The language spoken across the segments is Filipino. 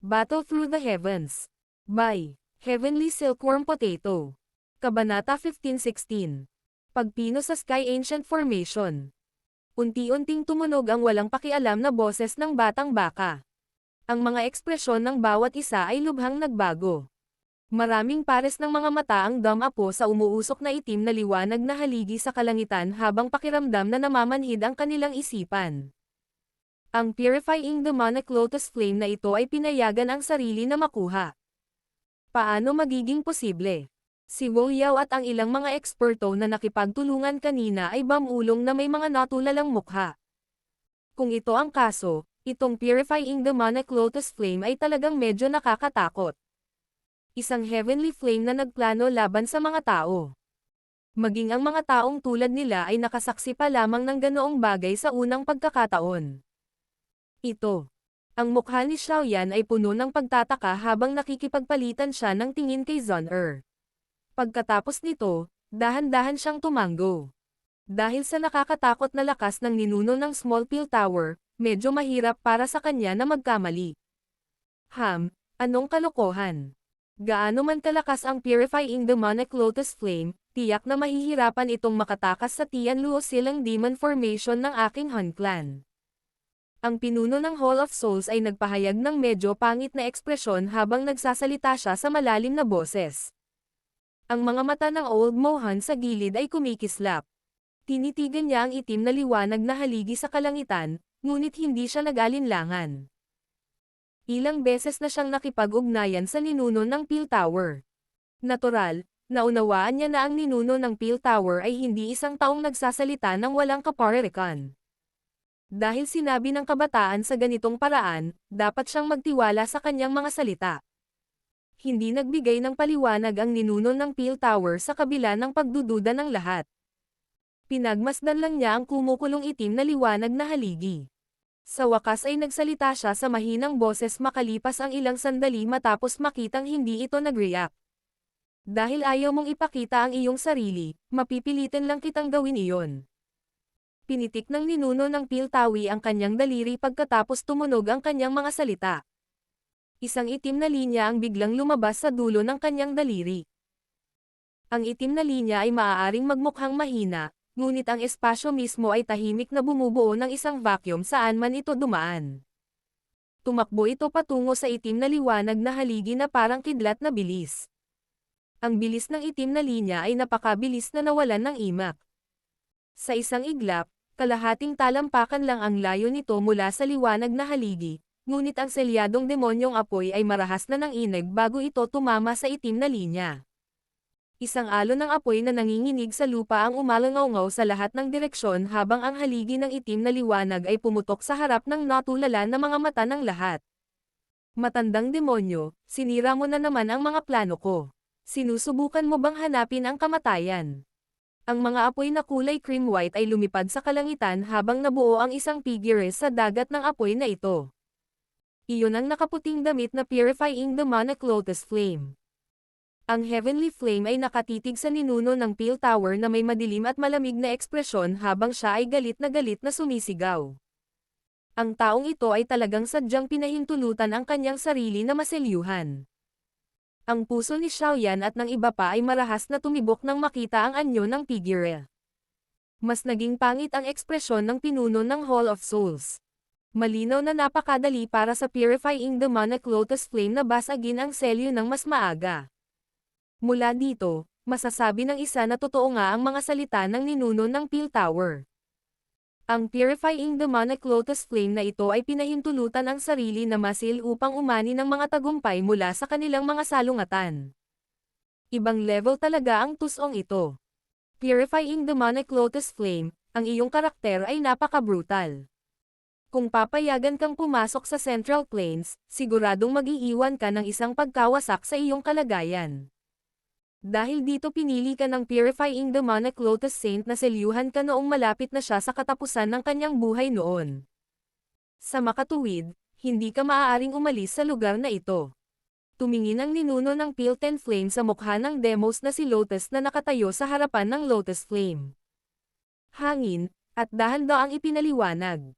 Battle Through the Heavens. By Heavenly Silkworm Potato. Kabanata 15:16. Pagpino sa Sky Ancient Formation. Unti-unting tumunog ang walang pakialam na boses ng batang baka. Ang mga ekspresyon ng bawat isa ay lubhang nagbago. Maraming pares ng mga mata ang dumapo sa umuusok na itim na liwanag na haligi sa kalangitan habang pakiramdam na namamanhid ang kanilang isipan. Ang purifying demonic lotus flame na ito ay pinayagan ang sarili na makuha. Paano magiging posible? Si Wu Yao at ang ilang mga eksperto na nakipagtulungan kanina ay bamulong na may mga natulalang mukha. Kung ito ang kaso, itong purifying demonic lotus flame ay talagang medyo nakakatakot. Isang heavenly flame na nagplano laban sa mga tao. Maging ang mga taong tulad nila ay nakasaksi pa lamang ng ganoong bagay sa unang pagkakataon. Ito. Ang mukha ni Xiaoyan ay puno ng pagtataka habang nakikipagpalitan siya ng tingin kay Zun-Er. Pagkatapos nito, dahan-dahan siyang tumango. Dahil sa nakakatakot na lakas ng ninuno ng Small Pill Tower, medyo mahirap para sa kanya na magkamali. Anong kalokohan? Gaano man kalakas ang purifying demonic lotus flame, tiyak na mahihirapan itong makatakas sa Tianluo Silang Demon Formation ng aking Han Clan. Ang pinuno ng Hall of Souls ay nagpahayag ng medyo pangit na ekspresyon habang nagsasalita siya sa malalim na boses. Ang mga mata ng Old Mohan sa gilid ay kumikislap. Tinitigan niya ang itim na liwanag na haligi sa kalangitan, ngunit hindi siya nag-alinlangan. Ilang beses na siyang nakipag-ugnayan sa ninuno ng Peel Tower. Natural, naunawaan niya na ang ninuno ng Peel Tower ay hindi isang taong nagsasalita ng walang kaparerikan. Dahil sinabi ng kabataan sa ganitong paraan, dapat siyang magtiwala sa kanyang mga salita. Hindi nagbigay ng paliwanag ang ninuno ng Peel Tower sa kabila ng pagdududa ng lahat. Pinagmasdan lang niya ang kumukulong itim na liwanag na haligi. Sa wakas ay nagsalita siya sa mahinang boses makalipas ang ilang sandali matapos makitang hindi ito nag-react. Dahil ayaw mong ipakita ang iyong sarili, mapipilitin lang kitang gawin iyon. Pinitik ng ninuno ng Peel Tawi ang kanyang daliri pagkatapos tumunog ang kanyang mga salita. Isang itim na linya ang biglang lumabas sa dulo ng kanyang daliri. Ang itim na linya ay maaaring magmukhang mahina, ngunit ang espasyo mismo ay tahimik na bumubuo ng isang vacuum saan man ito dumaan. Tumakbo ito patungo sa itim na liwanag na haligi na parang kidlat na bilis. Ang bilis ng itim na linya ay napakabilis na nawalan ng imak. Sa isang iglap, kalahating talampakan lang ang layo nito mula sa liwanag na haligi, ngunit ang selyadong demonyong apoy ay marahas na ng ineg bago ito tumama sa itim na linya. Isang alon ng apoy na nanginginig sa lupa ang umalangaw-ngaw sa lahat ng direksyon habang ang haligi ng itim na liwanag ay pumutok sa harap ng natulala na mga mata ng lahat. Matandang demonyo, sinira mo na naman ang mga plano ko. Sinusubukan mo bang hanapin ang kamatayan? Ang mga apoy na kulay cream white ay lumipad sa kalangitan habang nabuo ang isang figure sa dagat ng apoy na ito. Iyon ang nakaputing damit na purifying demonic lotus flame. Ang heavenly flame ay nakatitig sa ninuno ng Peel Tower na may madilim at malamig na ekspresyon habang siya ay galit na sumisigaw. Ang taong ito ay talagang sadyang pinahintulutan ang kanyang sarili na maselyuhan. Ang puso ni Xiaoyan at ng iba pa ay marahas na tumibok nang makita ang anyo ng figure. Mas naging pangit ang ekspresyon ng pinuno ng Hall of Souls. Malinaw na napakadali para sa purifying demonic lotus flame na basagin ang selyo ng mas maaga. Mula dito, masasabi ng isa na totoo nga ang mga salita ng ninuno ng Peel Tower. Ang purifying demonic lotus flame na ito ay pinahintulutan ang sarili na masil upang umani ng mga tagumpay mula sa kanilang mga salungatan. Ibang level talaga ang tusong ito. Purifying demonic lotus flame, ang iyong karakter ay napaka-brutal. Kung papayagan kang pumasok sa Central Plains, siguradong mag-iiwan ka ng isang pagkawasak sa iyong kalagayan. Dahil dito pinili ka ng purifying demonic lotus saint na selyuhan ka noong malapit na siya sa katapusan ng kanyang buhay noon. Sa makatuwid, hindi ka maaaring umalis sa lugar na ito. Tumingin ang ninuno ng Peel Ten Flame sa mukha ng demos na si Lotus na nakatayo sa harapan ng Lotus Flame. Hangin, at dahan-daang ipinaliwanag.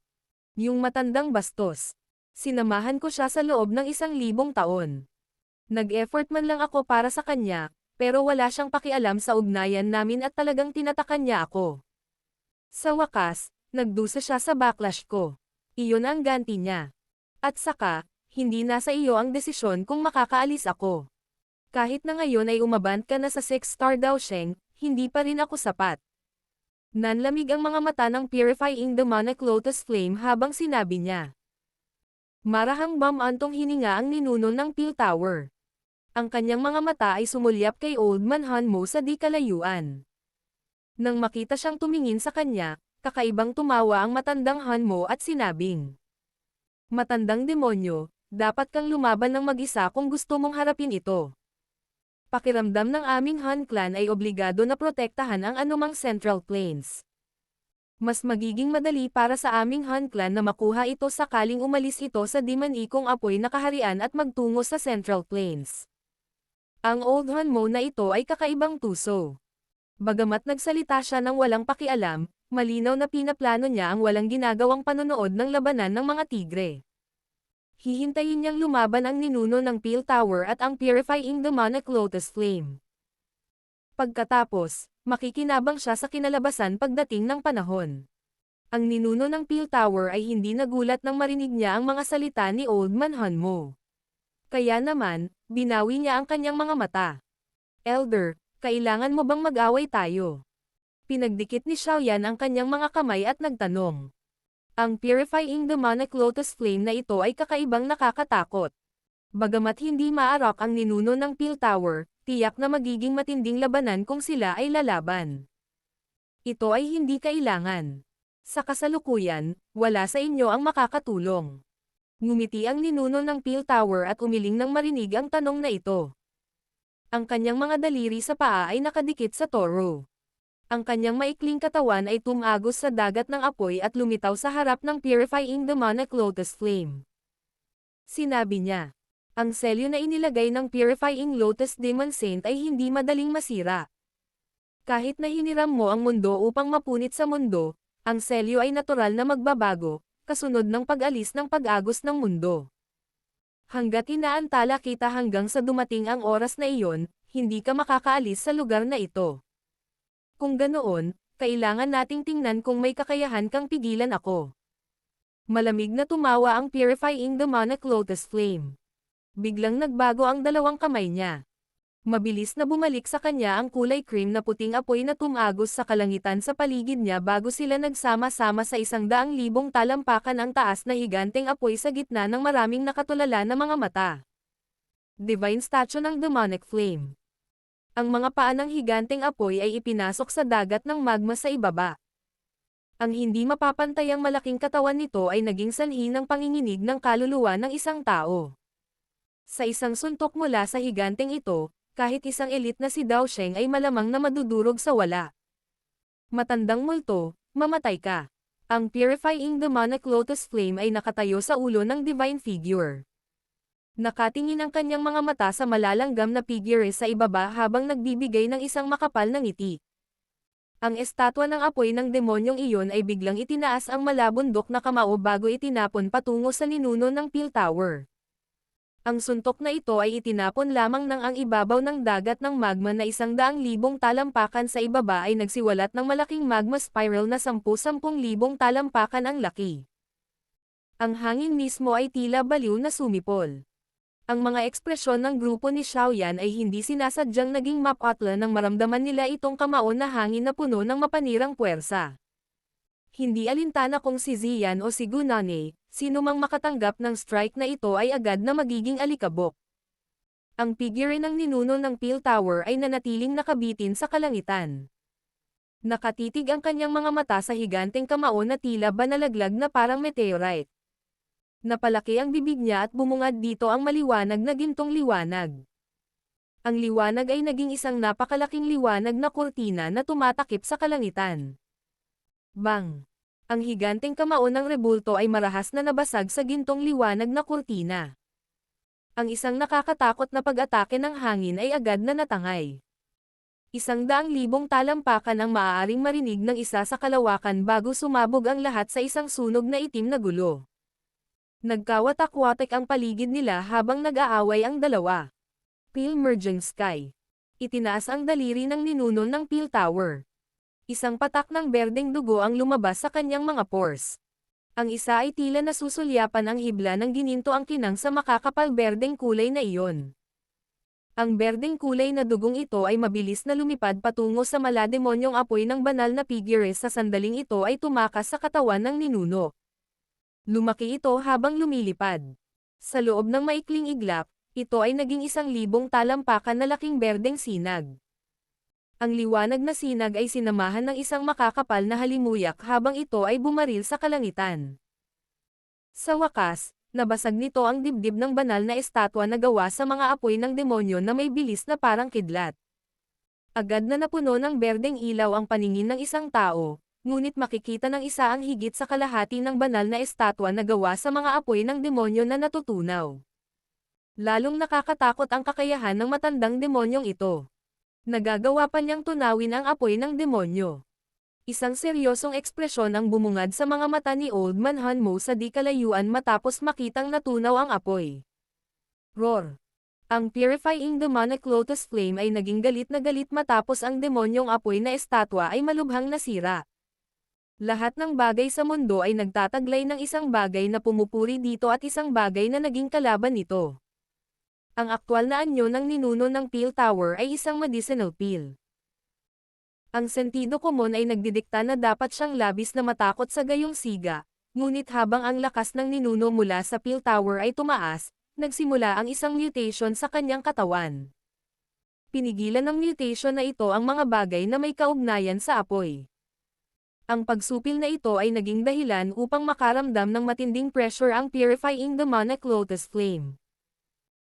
Yung matandang bastos. Sinamahan ko siya sa loob ng 1,000 taon. Nag-effort man lang ako para sa kanya, pero wala siyang pakialam sa ugnayan namin at talagang tinatakan niya ako. Sa wakas, nagdusa siya sa backlash ko. Iyon ang ganti niya. At saka, hindi nasa iyo ang desisyon kung makakaalis ako. Kahit na ngayon ay umabant ka na sa 6-star daw Sheng, hindi pa rin ako sapat. Nanlamig ang mga mata ng Purifying Demonic Lotus Flame habang sinabi niya. Marahang bamantong hininga ang ninuno ng Peel Tower. Ang kanyang mga mata ay sumulyap kay Old Man Hanmo sa di kalayuan. Nang makita siyang tumingin sa kanya, kakaibang tumawa ang matandang Hanmo at sinabing, Matandang demonyo, dapat kang lumaban ng mag-isa kung gusto mong harapin ito. Pakiramdam ng aming Han clan ay obligado na protektahan ang anumang Central Plains. Mas magiging madali para sa aming Han clan na makuha ito sakaling umalis ito sa di-manikong apoy na kaharian at magtungo sa Central Plains. Ang Old Hanmo na ito ay kakaibang tuso. Bagamat nagsalita siya ng walang pakialam, malinaw na pinaplano niya ang walang ginagawang panonood ng labanan ng mga tigre. Hihintayin niyang lumaban ang ninuno ng Peel Tower at ang Purifying Demonic Lotus Flame. Pagkatapos, makikinabang siya sa kinalabasan pagdating ng panahon. Ang ninuno ng Peel Tower ay hindi nagulat nang marinig niya ang mga salita ni Old Man Hanmo. Kaya naman, binawi niya ang kanyang mga mata. Elder, kailangan mo bang mag-away tayo? Pinagdikit ni Xiaoyan ang kanyang mga kamay at nagtanong. Ang Purifying Demonic Lotus Flame na ito ay kakaibang nakakatakot. Bagamat hindi maarak ang ninuno ng Peel Tower, tiyak na magiging matinding labanan kung sila ay lalaban. Ito ay hindi kailangan. Sa kasalukuyan, wala sa inyo ang makakatulong. Ngumiti ang ninuno ng Peel Tower at umiling nang marinig ang tanong na ito. Ang kanyang mga daliri sa paa ay nakadikit sa toro. Ang kanyang maikling katawan ay tumagos sa dagat ng apoy at lumitaw sa harap ng Purifying Demonic Lotus Flame. Sinabi niya, ang selyo na inilagay ng Purifying Lotus Demon Saint ay hindi madaling masira. Kahit na hiniram mo ang mundo upang mapunit sa mundo, ang selyo ay natural na magbabago, kasunod ng pag-alis ng pag-agos ng mundo. Hanggat inaantala kita hanggang sa dumating ang oras na iyon, hindi ka makakaalis sa lugar na ito. Kung ganoon, kailangan nating tingnan kung may kakayahan kang pigilan ako. Malamig na tumawa ang Purifying Demonic Lotus Flame. Biglang nagbago ang dalawang kamay niya. Mabilis na bumalik sa kanya ang kulay cream na puting apoy na tumagos sa kalangitan sa paligid niya bago sila nagsama-sama sa 100,000 talampakan ang taas na higanteng apoy sa gitna ng maraming nakatulala na mga mata. Divine Statue ng Demonic Flame. Ang mga paa ng higanteng apoy ay ipinasok sa dagat ng magma sa ibaba. Ang hindi mapapantayang malaking katawan nito ay naging sanhi ng panginginig ng kaluluwa ng isang tao. Sa isang suntok mula sa higanteng ito, kahit isang elite na si Dao Sheng ay malamang na madudurog sa wala. Matandang multo, mamatay ka. Ang Purifying Demonic Lotus Flame ay nakatayo sa ulo ng Divine Figure. Nakatingin ang kanyang mga mata sa malalanggam na figure sa ibaba habang nagbibigay ng isang makapal na ngiti. Ang estatwa ng apoy ng demonyong iyon ay biglang itinaas ang malabundok na kamao bago itinapon patungo sa ninuno ng Peel Tower. Ang suntok na ito ay itinapon lamang ng ang ibabaw ng dagat ng magma na 100,000 talampakan sa ibaba ay nagsiwalat ng malaking magma spiral na 10,000 talampakan ang laki. Ang hangin mismo ay tila baliw na sumipol. Ang mga ekspresyon ng grupo ni Xiaoyan ay hindi sinasadyang naging mapatla nang maramdaman nila itong kamao na hangin na puno ng mapanirang puwersa. Hindi alintana kung si Ziyan o si Gunane, sino mang makatanggap ng strike na ito ay agad na magiging alikabok. Ang figure ng ninuno ng Peel Tower ay nanatiling nakabitin sa kalangitan. Nakatitig ang kanyang mga mata sa higanteng kamao na tila ba nalaglag na parang meteorite. Napalaki ang bibig niya at bumungad dito ang maliwanag na gintong liwanag. Ang liwanag ay naging isang napakalaking liwanag na kurtina na tumatakip sa kalangitan. Bang! Ang higanteng kamao ng rebulto ay marahas na nabasag sa gintong liwanag na kurtina. Ang isang nakakatakot na pag-atake ng hangin ay agad na natangay. 100,000 talampakan ang maaaring marinig ng isa sa kalawakan bago sumabog ang lahat sa isang sunog na itim na gulo. Nagkawatak-watak ang paligid nila habang nag-aaway ang dalawa. Pale Merging Sky. Itinaas ang daliri ng ninuno ng Pale Tower. Isang patak ng berdeng dugo ang lumabas sa kanyang mga pores. Ang isa ay tila nasusulyapan ang hibla ng gininto ang kinang sa makakapal berdeng kulay na iyon. Ang berdeng kulay na dugong ito ay mabilis na lumipad patungo sa malademonyong apoy ng banal na figure sa sandaling ito ay tumakas sa katawan ng ninuno. Lumaki ito habang lumilipad. Sa loob ng maikling iglap, ito ay naging 1,000 talampakan na laking berdeng sinag. Ang liwanag na sinag ay sinamahan ng isang makakapal na halimuyak habang ito ay bumaril sa kalangitan. Sa wakas, nabasag nito ang dibdib ng banal na estatwa na gawa sa mga apoy ng demonyo na may bilis na parang kidlat. Agad na napuno ng berdeng ilaw ang paningin ng isang tao, ngunit makikita ng isa ang higit sa kalahati ng banal na estatwa na gawa sa mga apoy ng demonyo na natutunaw. Lalong nakakatakot ang kakayahan ng matandang demonyong ito. Nagagawa pa niyang tunawin ang apoy ng demonyo. Isang seryosong ekspresyon ang bumungad sa mga mata ni Old Man Hanmo sa di kalayuan matapos makitang natunaw ang apoy. Roar! Ang purifying demonic lotus flame ay naging galit na galit matapos ang demonyong apoy na estatwa ay malubhang nasira. Lahat ng bagay sa mundo ay nagtataglay ng isang bagay na pumupuri dito at isang bagay na naging kalaban nito. Ang aktwal na anyo ng ninuno ng Pale Tower ay isang medicinal pill. Ang sentido komon ay nagdidikta na dapat siyang labis na matakot sa gayong siga, ngunit habang ang lakas ng ninuno mula sa Pale Tower ay tumaas, nagsimula ang isang mutation sa kanyang katawan. Pinigilan ng mutation na ito ang mga bagay na may kaugnayan sa apoy. Ang pagsupil na ito ay naging dahilan upang makaramdam ng matinding pressure ang purifying demonic lotus flame.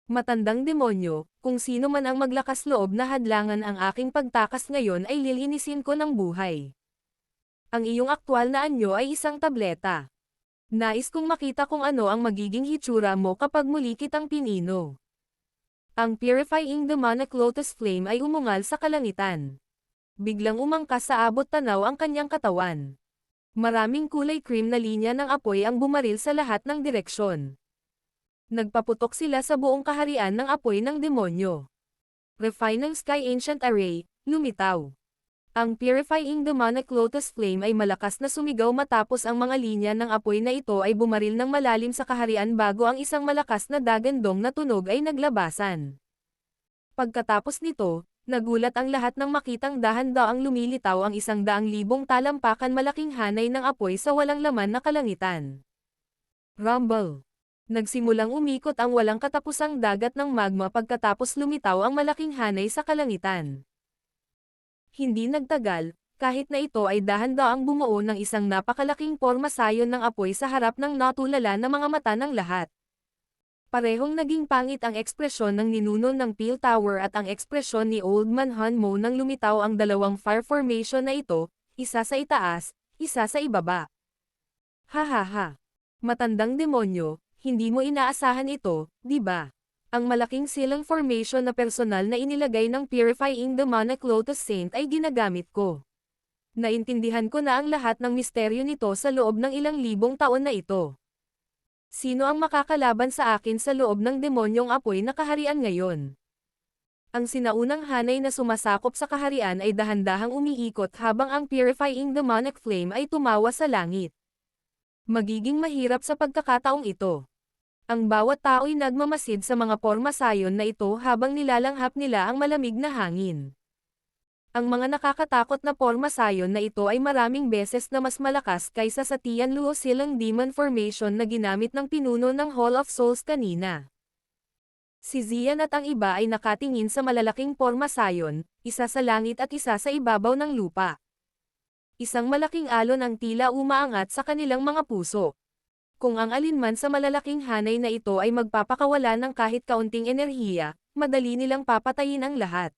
Matandang demonyo, kung sino man ang maglakas loob na hadlangan ang aking pagtakas ngayon ay lilinisin ko ng buhay. Ang iyong aktwal na anyo ay isang tableta. Nais kong makita kung ano ang magiging hitsura mo kapag muli kitang pinino. Ang purifying demonic lotus flame ay umungal sa kalangitan. Biglang umangkas sa abot tanaw ang kanyang katawan. Maraming kulay cream na linya ng apoy ang bumaril sa lahat ng direksyon. Nagpaputok sila sa buong kaharian ng apoy ng demonyo. Refined ng Sky Ancient Array, lumitaw. Ang purifying demonic lotus flame ay malakas na sumigaw matapos ang mga linya ng apoy na ito ay bumaril ng malalim sa kaharian bago ang isang malakas na dagandong na tunog ay naglabasan. Pagkatapos nito, nagulat ang lahat ng makitang dahan-daang lumilitaw ang 100,000 talampakan malaking hanay ng apoy sa walang laman na kalangitan. Rumble! Nagsimulang umikot ang walang katapusang dagat ng magma pagkatapos lumitaw ang malaking hanay sa kalangitan. Hindi nagtagal, kahit na ito ay dahan-daang bumuo ng isang napakalaking pormasayon ng apoy sa harap ng natulala na mga mata ng lahat. Parehong naging pangit ang ekspresyon ng ninuno ng Pale Tower at ang ekspresyon ni Old Man Hanmo nang lumitaw ang dalawang fire formation na ito, isa sa itaas, isa sa ibaba. Hahaha! Matandang demonyo, hindi mo inaasahan ito, di ba? Ang malaking silang formation na personal na inilagay ng purifying demonic lotus saint ay ginagamit ko. Naintindihan ko na ang lahat ng misteryo nito sa loob ng ilang libong taon na ito. Sino ang makakalaban sa akin sa loob ng demonyong apoy na kaharian ngayon? Ang sinaunang hanay na sumasakop sa kaharian ay dahan-dahang umiikot habang ang purifying demonic flame ay tumawa sa langit. Magiging mahirap sa pagkakataong ito. Ang bawat tao'y nagmamasid sa mga pormasayon na ito habang nilalanghap nila ang malamig na hangin. Ang mga nakakatakot na pormasayon na ito ay maraming beses na mas malakas kaysa sa Tianluo Silang Demon Formation na ginamit ng pinuno ng Hall of Souls kanina. Si Zian at ang iba ay nakatingin sa malalaking pormasayon, isa sa langit at isa sa ibabaw ng lupa. Isang malaking alon ang tila umaangat sa kanilang mga puso. Kung ang alinman sa malalaking hanay na ito ay magpapakawala ng kahit kaunting enerhiya, madali nilang papatayin ang lahat.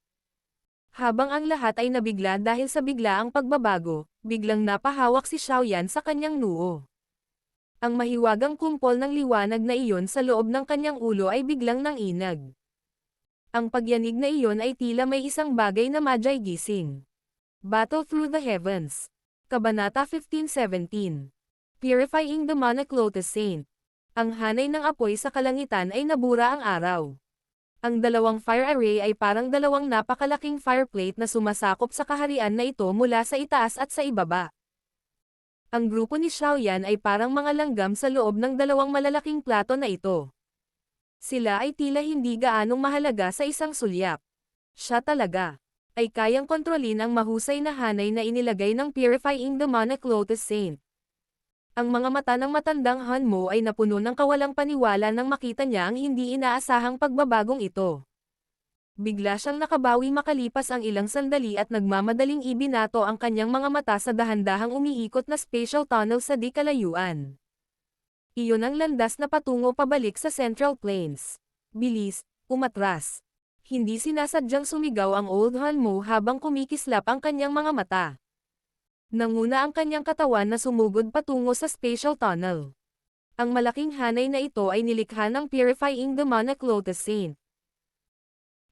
Habang ang lahat ay nabigla dahil sa biglaang pagbabago, biglang napahawak si Xiaoyan sa kanyang noo. Ang mahiwagang kumpol ng liwanag na iyon sa loob ng kanyang ulo ay biglang nanginag. Ang pagyanig na iyon ay tila may isang bagay na magi gising. Battle Through the Heavens. Kabanata 15-17. Purifying Demonic Lotus Saint. Ang hanay ng apoy sa kalangitan ay nabura ang araw. Ang dalawang fire array ay parang dalawang napakalaking fireplate na sumasakop sa kaharian na ito mula sa itaas at sa ibaba. Ang grupo ni Xiaoyan ay parang mga langgam sa loob ng dalawang malalaking plato na ito. Sila ay tila hindi gaanong mahalaga sa isang sulyap. Siya talaga ay kayang kontrolin ang mahusay na hanay na inilagay ng Purifying Demonic Lotus Saint. Ang mga mata ng matandang Han Mo ay napuno ng kawalang paniwala nang makita niya ang hindi inaasahang pagbabagong ito. Bigla siyang nakabawi makalipas ang ilang sandali at nagmamadaling ibinato ang kanyang mga mata sa dahan-dahang umiikot na spatial tunnel sa di kalayuan. Iyon ang landas na patungo pabalik sa Central Plains. Bilis, umatras. Hindi sinasadyang sumigaw ang Old Han Mo habang kumikislap ang kanyang mga mata. Nanguna ang kanyang katawan na sumugod patungo sa spatial tunnel. Ang malaking hanay na ito ay nilikha ng Purifying Demonic Lotus Saint.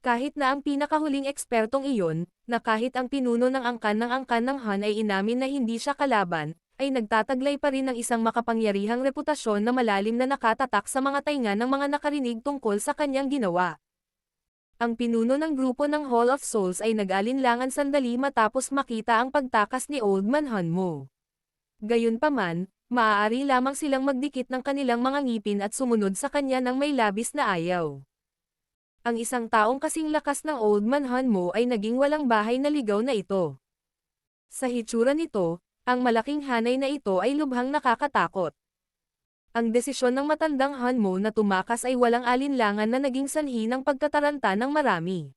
Kahit na ang pinakahuling ekspertong iyon, na kahit ang pinuno ng angkan ng Han ay inamin na hindi siya kalaban, ay nagtataglay pa rin ng isang makapangyarihang reputasyon na malalim na nakatatak sa mga tainga ng mga nakarinig tungkol sa kanyang ginawa. Ang pinuno ng grupo ng Hall of Souls ay nag-alinlangan sandali matapos makita ang pagtakas ni Old Man Han Mo. Gayunpaman, maaari lamang silang magdikit ng kanilang mga ngipin at sumunod sa kanya ng may labis na ayaw. Ang isang taong kasing lakas ng Old Man Han Mo ay naging walang bahay na ligaw na ito. Sa hitsura nito, ang malaking hanay na ito ay lubhang nakakatakot. Ang desisyon ng matandang Han Mo na tumakas ay walang alinlangan na naging sanhi ng pagkataranta ng marami.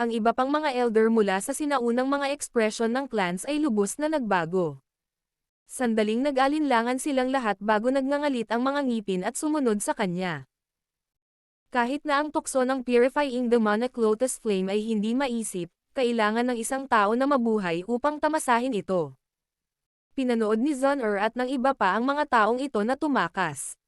Ang iba pang mga elder mula sa sinaunang mga ekspresyon ng clans ay lubos na nagbago. Sandaling nag-alinlangan silang lahat bago nagngangalit ang mga ngipin at sumunod sa kanya. Kahit na ang tukso ng Purifying Demonic Lotus Flame ay hindi maisip, kailangan ng isang tao na mabuhay upang tamasahin ito. Pinanood ni Zun-Er at ng iba pa ang mga taong ito na tumakas.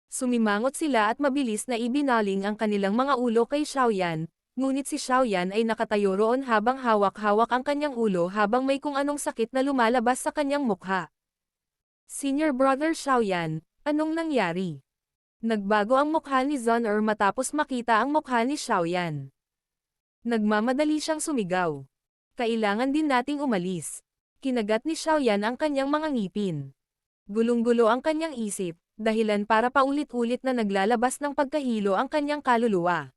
Sumimangot sila at mabilis na ibinaling ang kanilang mga ulo kay Xiaoyan, ngunit si Xiaoyan ay nakatayo roon habang hawak-hawak ang kanyang ulo habang may kung anong sakit na lumalabas sa kanyang mukha. Senior Brother Xiaoyan, anong nangyari? Nagbago ang mukha ni Zun-Er matapos makita ang mukha ni Xiaoyan. Nagmamadali siyang sumigaw. Kailangan din nating umalis. Kinagat ni Xiaoyan ang kanyang mga ngipin. Gulong-gulo ang kanyang isip, dahilan para paulit-ulit na naglalabas ng pagkahilo ang kanyang kaluluwa.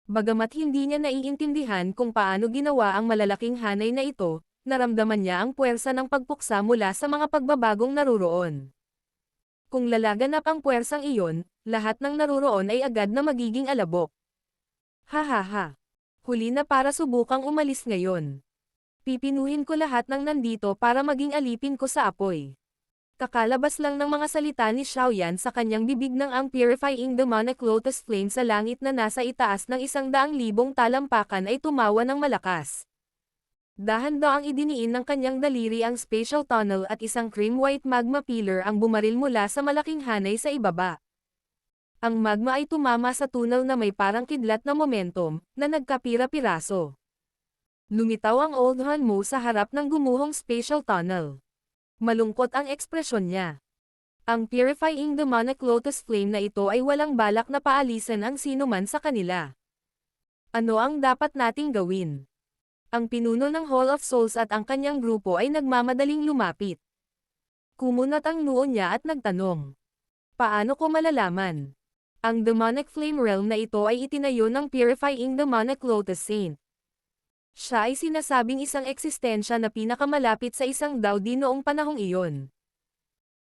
Bagamat hindi niya naiintindihan kung paano ginawa ang malalaking hanay na ito, naramdaman niya ang puwersa ng pagpuksa mula sa mga pagbabagong naruroon. Kung lalaganap ang puwersang iyon, lahat ng naruroon ay agad na magiging alabok. Hahaha. Huli na para subukang umalis ngayon. Pipinuhin ko lahat ng nandito para maging alipin ko sa apoy. Kakalabas lang ng mga salita ni Xiaoyan sa kanyang bibig ng ang Purifying Demonic Lotus Flame sa langit na nasa itaas ng 100,000 talampakan ay tumawa ng malakas. Dahan-daang idiniin ng kanyang daliri ang spatial tunnel at isang cream-white magma pillar ang bumaril mula sa malaking hanay sa ibaba. Ang magma ay tumama sa tunnel na may parang kidlat na momentum, na nagkapira-piraso. Lumitaw ang Old Han Mo sa harap ng gumuhong spatial tunnel. Malungkot ang ekspresyon niya. Ang Purifying Demonic Lotus Flame na ito ay walang balak na paalisan ang sinuman sa kanila. Ano ang dapat nating gawin? Ang pinuno ng Hall of Souls at ang kanyang grupo ay nagmamadaling lumapit. Kumunat ang noo niya at nagtanong. Paano ko malalaman? Ang Demonic Flame Realm na ito ay itinayo ng Purifying Demonic Lotus Saint. Siya ay sinasabing isang eksistensya na pinakamalapit sa isang Daudi noong panahong iyon.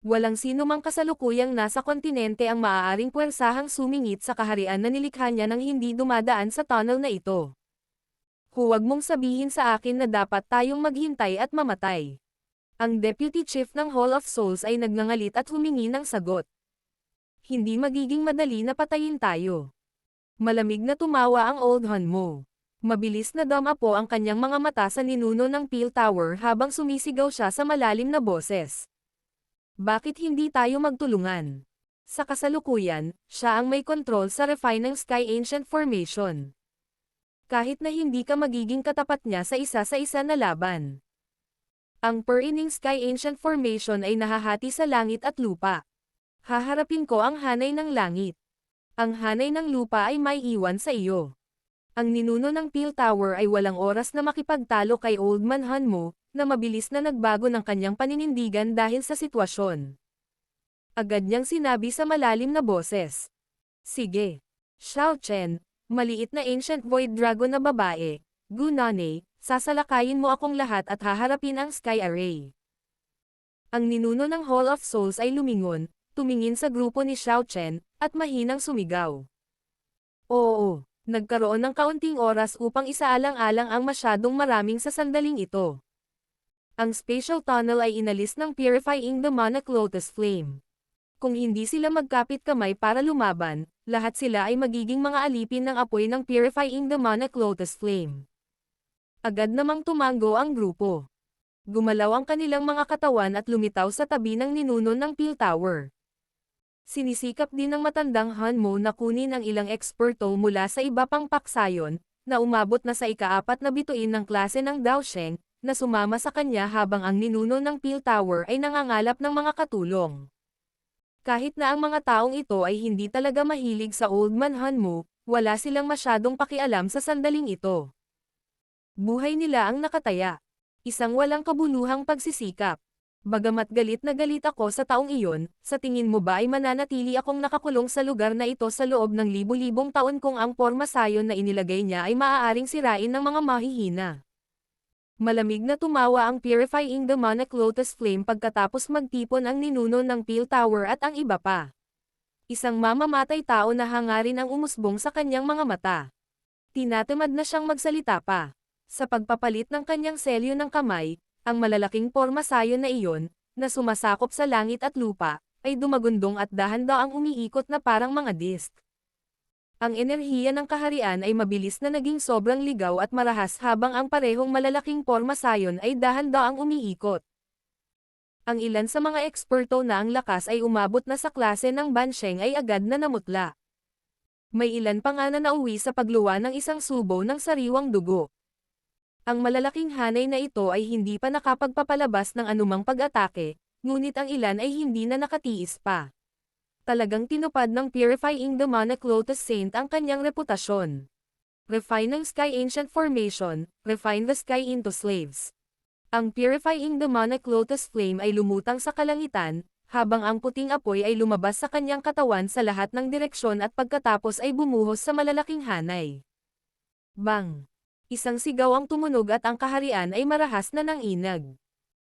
Walang sino mang kasalukuyang nasa kontinente ang maaaring puwersahang sumingit sa kaharian na nilikha niya nang hindi dumadaan sa tunnel na ito. Huwag mong sabihin sa akin na dapat tayong maghintay at mamatay. Ang Deputy Chief ng Hall of Souls ay nagngangalit at humingi ng sagot. Hindi magiging madali na patayin tayo. Malamig na tumawa ang Old Han Mo. Mabilis na dumapo ang kanyang mga mata sa ninuno ng Peel Tower habang sumisigaw siya sa malalim na boses. Bakit hindi tayo magtulungan? Sa kasalukuyan, siya ang may kontrol sa refined Sky Ancient Formation. Kahit na hindi ka magiging katapat niya sa isa na laban. Ang per-inning Sky Ancient Formation ay nahahati sa langit at lupa. Haharapin ko ang hanay ng langit. Ang hanay ng lupa ay may iwan sa iyo. Ang ninuno ng Peel Tower ay walang oras na makipagtalo kay Old Man Hanmo, na mabilis na nagbago ng kanyang paninindigan dahil sa sitwasyon. Agad niyang sinabi sa malalim na boses. Sige. Xiao Chen, maliit na ancient void dragon na babae, Gunane, sasalakayin mo akong lahat at haharapin ang Sky Array. Ang ninuno ng Hall of Souls ay lumingon, tumingin sa grupo ni Xiao Chen, at mahinang sumigaw. Oo. Nagkaroon ng kaunting oras upang isaalang-alang ang masyadong maraming sa sandaling ito. Ang spatial tunnel ay inalis ng Purifying Demonic Lotus Flame. Kung hindi sila magkapit kamay para lumaban, lahat sila ay magiging mga alipin ng apoy ng Purifying Demonic Lotus Flame. Agad namang tumango ang grupo. Gumalaw ang kanilang mga katawan at lumitaw sa tabi ng ninuno ng Peel Tower. Sinisikap din ng matandang Hanmo na kunin ang ilang eksperto mula sa iba pang paksayon, na umabot na sa ika-4 na bituin ng klase ng Daosheng, na sumama sa kanya habang ang ninuno ng Peel Tower ay nangangalap ng mga katulong. Kahit na ang mga taong ito ay hindi talaga mahilig sa Old Man Hanmo, wala silang masyadong pakialam sa sandaling ito. Buhay nila ang nakataya. Isang walang kabuluhang pagsisikap. Bagamat galit na galit ako sa taong iyon, sa tingin mo ba ay mananatili akong nakakulong sa lugar na ito sa loob ng libu-libong taon kung ang pormasayon na inilagay niya ay maaaring sirain ng mga mahihina? Malamig na tumawa ang Purifying Demonic Lotus Flame pagkatapos magtipon ang ninuno ng Peel Tower at ang iba pa. Isang mamamatay tao na hangarin ang umusbong sa kanyang mga mata. Tinatamad na siyang magsalita pa. Sa pagpapalit ng kanyang selyo ng kamay, ang malalaking pormasayon na iyon, na sumasakop sa langit at lupa, ay dumagundong at dahan-daang umiikot na parang mga disk. Ang enerhiya ng kaharian ay mabilis na naging sobrang ligaw at marahas habang ang parehong malalaking pormasayon ay dahan-daang umiikot. Ang ilan sa mga eksperto na ang lakas ay umabot na sa klase ng Bansheng ay agad na namutla. May ilan pa nga na nauwi sa pagluwa ng isang subo ng sariwang dugo. Ang malalaking hanay na ito ay hindi pa nakapagpapalabas ng anumang pag-atake, ngunit ang ilan ay hindi na nakatiis pa. Talagang tinupad ng Purifying Demonic Lotus Saint ang kanyang reputasyon. Refine ng Sky Ancient Formation, refine the sky into slaves. Ang Purifying Demonic Lotus Flame ay lumutang sa kalangitan, habang ang puting apoy ay lumabas sa kanyang katawan sa lahat ng direksyon at pagkatapos ay bumuhos sa malalaking hanay. Bang! Isang sigaw ang tumunog at ang kaharian ay marahas na nanginag.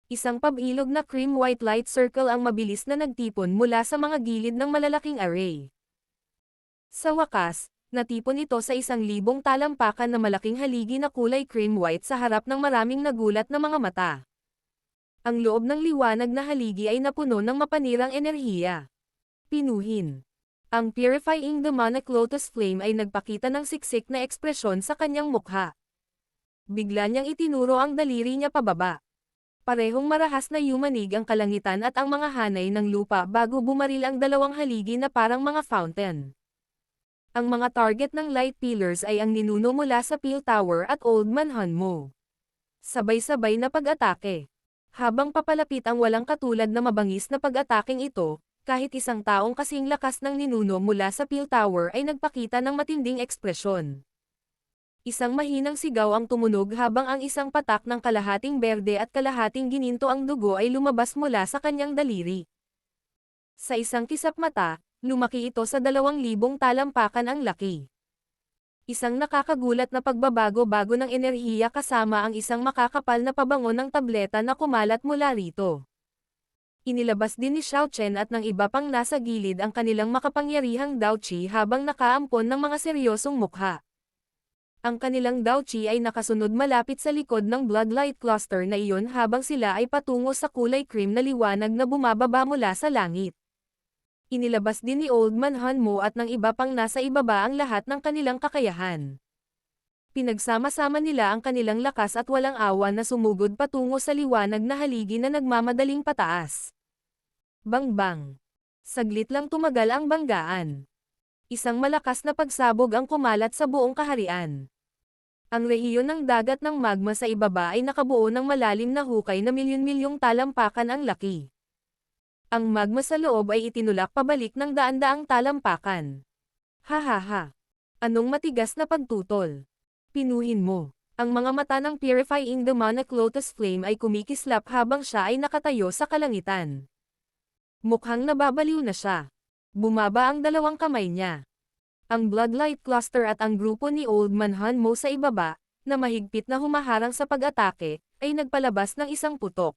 Isang pabilog na cream white light circle ang mabilis na nagtipon mula sa mga gilid ng malalaking array. Sa wakas, natipon ito sa 1,000 talampakan na malaking haligi na kulay cream white sa harap ng maraming nagulat na mga mata. Ang loob ng liwanag na haligi ay napuno ng mapanirang enerhiya. Pinuhin. Ang Purifying Demonic Lotus Flame ay nagpakita ng siksik na ekspresyon sa kanyang mukha. Bigla niyang itinuro ang daliri niya pababa. Parehong marahas na yumanig ang kalangitan at ang mga hanay ng lupa bago bumaril ang dalawang haligi na parang mga fountain. Ang mga target ng light pillars ay ang ninuno mula sa Peel Tower at Old Man Hanmo. Sabay-sabay na pag-atake. Habang papalapit ang walang katulad na mabangis na pag-ataking ito, kahit isang taong kasing lakas ng ninuno mula sa Peel Tower ay nagpakita ng matinding ekspresyon. Isang mahinang sigaw ang tumunog habang ang isang patak ng kalahating berde at kalahating gininto ang dugo ay lumabas mula sa kanyang daliri. Sa isang kisap mata, lumaki ito sa 2,000 talampakan ang laki. Isang nakakagulat na pagbabago-bago ng enerhiya kasama ang isang makakapal na pabango ng tableta na kumalat mula rito. Inilabas din ni Xiao Chen at ng iba pang nasa gilid ang kanilang makapangyarihang Daoqi habang nakaampon ng mga seryosong mukha. Ang kanilang Daoqi ay nakasunod malapit sa likod ng Bloodlight Cluster na iyon habang sila ay patungo sa kulay cream na liwanag na bumababa mula sa langit. Inilabas din ni Old Man Hanmo at ng iba pang nasa ibaba ang lahat ng kanilang kakayahan. Pinagsama-sama nila ang kanilang lakas at walang awa na sumugod patungo sa liwanag na haligi na nagmamadaling pataas. Bang-bang! Saglit lang tumagal ang banggaan. Isang malakas na pagsabog ang kumalat sa buong kaharian. Ang rehiyon ng dagat ng magma sa ibaba ay nakabuo ng malalim na hukay na milyon-milyong talampakan ang laki. Ang magma sa loob ay itinulak pabalik ng daan-daang talampakan. Hahaha. Anong matigas na pagtutol? Pinuhin mo. Ang mga mata ng Purifying Demonic Lotus Flame ay kumikislap habang siya ay nakatayo sa kalangitan. Mukhang nababaliw na siya. Bumaba ang dalawang kamay niya. Ang Bloodlight Cluster at ang grupo ni Old Man Hanmo sa ibaba, na mahigpit na humaharang sa pag-atake, ay nagpalabas ng isang putok.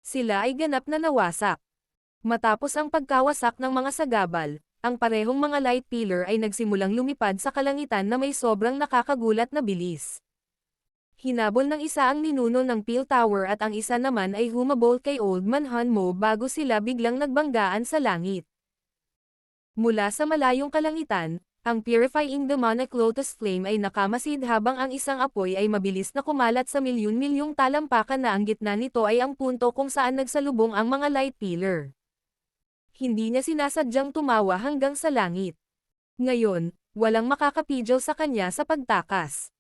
Sila ay ganap na nawasak. Matapos ang pagkawasak ng mga sagabal, ang parehong mga light pillar ay nagsimulang lumipad sa kalangitan na may sobrang nakakagulat na bilis. Hinabol ng isa ang ninuno ng Peel Tower at ang isa naman ay humabol kay Old Man Hanmo bago sila biglang nagbanggaan sa langit. Mula sa malayong kalangitan, ang Purifying Demonic Lotus Flame ay nakamasid habang ang isang apoy ay mabilis na kumalat sa milyon-milyong talampakan na ang gitna nito ay ang punto kung saan nagsalubong ang mga light pillar. Hindi niya sinasadyang tumawa hanggang sa langit. Ngayon, walang makakapidyaw sa kanya sa pagtakas.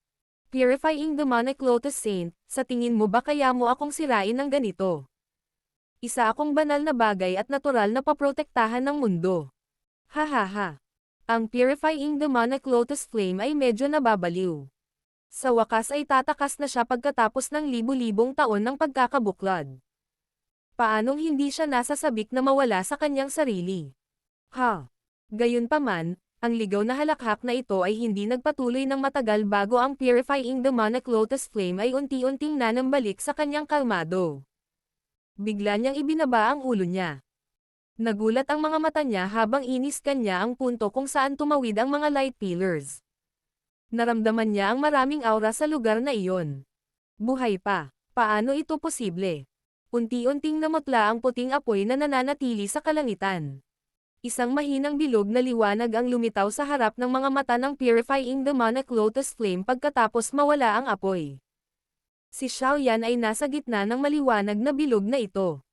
Purifying Demonic Lotus Saint, sa tingin mo ba kaya mo akong sirain ng ganito? Isa akong banal na bagay at natural na paprotektahan ng mundo. Hahaha. Ang Purifying Demonic Lotus Flame ay medyo nababaliw. Sa wakas ay tatakas na siya pagkatapos ng libu-libong taon ng pagkakabuklod. Paanong hindi siya nasasabik na mawala sa kanyang sarili? Gayunpaman, ang ligaw na halakhak na ito ay hindi nagpatuloy ng matagal bago ang Purifying Demonic Lotus Flame ay unti-unting nanambalik sa kanyang kalmado. Bigla niyang ibinaba ang ulo niya. Nagulat ang mga mata niya habang iniskan niya ang punto kung saan tumawid ang mga light pillars. Naramdaman niya ang maraming aura sa lugar na iyon. Buhay pa. Paano ito posible? Unti-unting namutla ang puting apoy na nananatili sa kalangitan. Isang mahinang bilog na liwanag ang lumitaw sa harap ng mga mata ng Purifying Demonic Lotus Flame pagkatapos mawala ang apoy. Si Xiaoyan ay nasa gitna ng maliwanag na bilog na ito.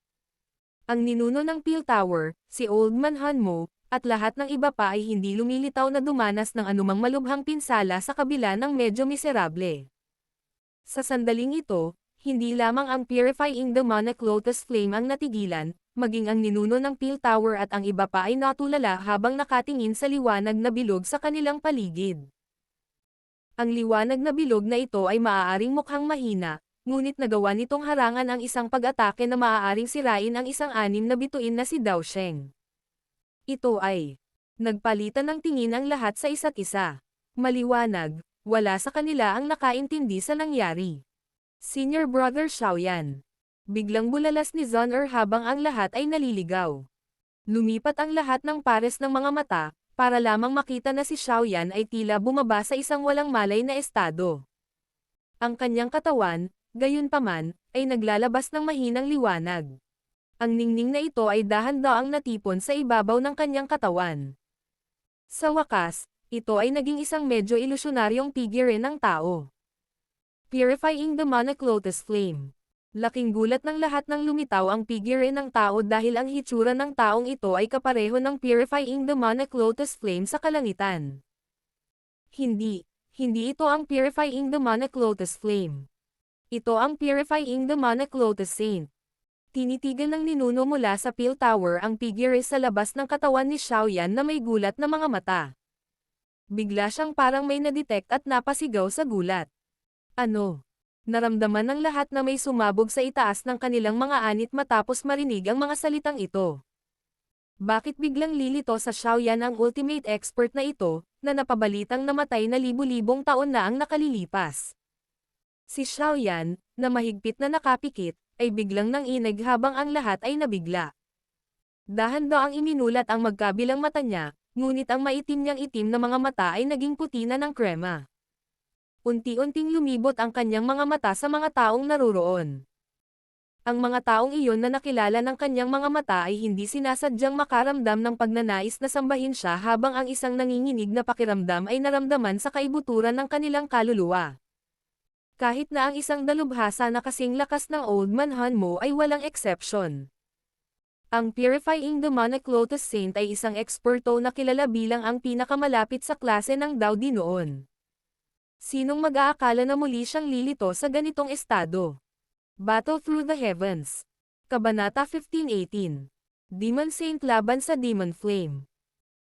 Ang ninuno ng Peel Tower, si Old Man Hanmo, at lahat ng iba pa ay hindi lumilitaw na dumanas ng anumang malubhang pinsala sa kabila ng medyo miserable. Sa sandaling ito, hindi lamang ang Purifying Demonic Lotus Flame ang natigilan, maging ang ninuno ng Peel Tower at ang iba pa ay natulala habang nakatingin sa liwanag na bilog sa kanilang paligid. Ang liwanag na bilog na ito ay maaaring mukhang mahina, ngunit nagawa nitong harangan ang isang pag-atake na maaaring sirain ang isang anim na bituin na si Dao Sheng. Ito ay nagpalitan ng tingin ang lahat sa isa't isa. Maliwanag, wala sa kanila ang nakaintindi sa nangyari. Senior Brother Xiaoyan. Biglang bulalas ni Zhon'er habang ang lahat ay naliligaw. Lumipat ang lahat ng pares ng mga mata, para lamang makita na si Xiaoyan ay tila bumaba sa isang walang malay na estado. Ang kanyang katawan, gayunpaman, ay naglalabas ng mahinang liwanag. Ang ningning na ito ay dahan-daang natipon sa ibabaw ng kanyang katawan. Sa wakas, ito ay naging isang medyo ilusyonaryong figure ng tao. Purifying Demonic Lotus Flame. Laking gulat ng lahat ng lumitaw ang figure ng tao dahil ang hitsura ng taong ito ay kapareho ng Purifying Demonic Lotus Flame sa kalangitan. Hindi ito ang Purifying Demonic Lotus Flame. Ito ang Purifying Demonic Lotus Saint. Tinitigan ng ninuno mula sa Peel Tower ang figure sa labas ng katawan ni Xiaoyan na may gulat na mga mata. Bigla siyang parang may nadetect at napasigaw sa gulat. Ano? Naramdaman ng lahat na may sumabog sa itaas ng kanilang mga anit matapos marinig ang mga salitang ito. Bakit biglang lilito sa Xiaoyan ang ultimate expert na ito, na napabalitang namatay na libu-libong taon na ang nakalilipas? Si Xiaoyan, na mahigpit na nakapikit, ay biglang nanginig habang ang lahat ay nabigla. Dahan-daang iminulat ang magkabilang mata niya, ngunit ang maitim niyang itim na mga mata ay naging puti na ng krema. Unti-unting lumibot ang kanyang mga mata sa mga taong naruroon. Ang mga taong iyon na nakilala ng kanyang mga mata ay hindi sinasadyang makaramdam ng pagnanais na sambahin siya habang ang isang nanginginig na pakiramdam ay naramdaman sa kaibuturan ng kanilang kaluluwa. Kahit na ang isang dalubhasa na kasing lakas ng Old Man Hanmo ay walang exception. Ang Purifying Demonic Lotus Saint ay isang eksperto na kilala bilang ang pinakamalapit sa klase ng Dao Di noon. Sinong mag-aakala na muli siyang lilito sa ganitong estado? Battle Through the Heavens. Kabanata 15:18. Demon Saint laban sa Demon Flame.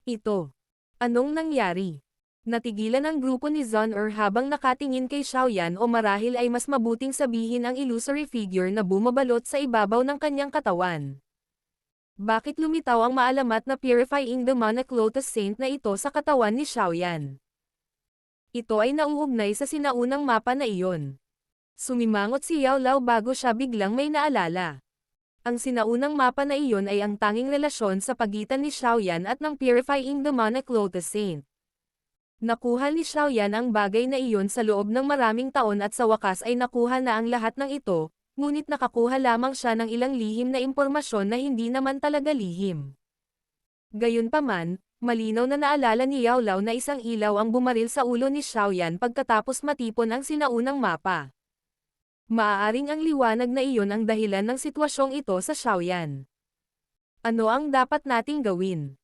Ito. Anong nangyari? Natigilan ang grupo ni Zun-Er habang nakatingin kay Xiaoyan o marahil ay mas mabuting sabihin ang illusory figure na bumabalot sa ibabaw ng kanyang katawan. Bakit lumitaw ang maalamat na Purifying Demonic Lotus Saint na ito sa katawan ni Xiaoyan? Ito ay nauugnay sa sinaunang mapa na iyon. Sumimangot si Yao Lao bago siya biglang may naalala. Ang sinaunang mapa na iyon ay ang tanging relasyon sa pagitan ni Xiaoyan at ng Purifying Demonic Lotus Saint. Nakuha ni Xiaoyan ang bagay na iyon sa loob ng maraming taon at sa wakas ay nakuha na ang lahat ng ito, ngunit nakakuha lamang siya ng ilang lihim na impormasyon na hindi naman talaga lihim. Gayunpaman, malinaw na naalala ni Yao Lao na isang ilaw ang bumaril sa ulo ni Xiaoyan pagkatapos matipon ang sinaunang mapa. Maaaring ang liwanag na iyon ang dahilan ng sitwasyong ito sa Xiaoyan. Ano ang dapat nating gawin?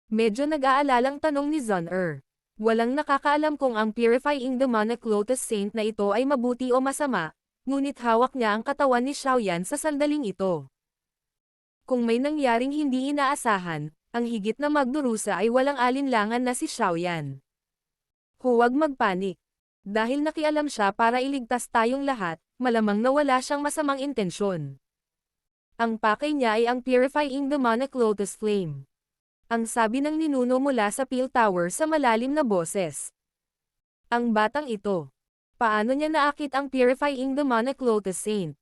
Medyo nag-aalalang tanong ni Zun-Er. Walang nakakaalam kung ang Purifying Demonic Lotus Saint na ito ay mabuti o masama, ngunit hawak niya ang katawan ni Xiaoyan sa sandaling ito. Kung may nangyaring hindi inaasahan, ang higit na magdurusa ay walang alinlangan na si Xiaoyan. Huwag magpanik. Dahil nakialam siya para iligtas tayong lahat, malamang na wala siyang masamang intensyon. Ang pakay niya ay ang Purifying Demonic Lotus Flame. Ang sabi ng ninuno mula sa Peel Tower sa malalim na boses. Ang batang ito. Paano niya naakit ang Purifying Demonic Lotus Saint?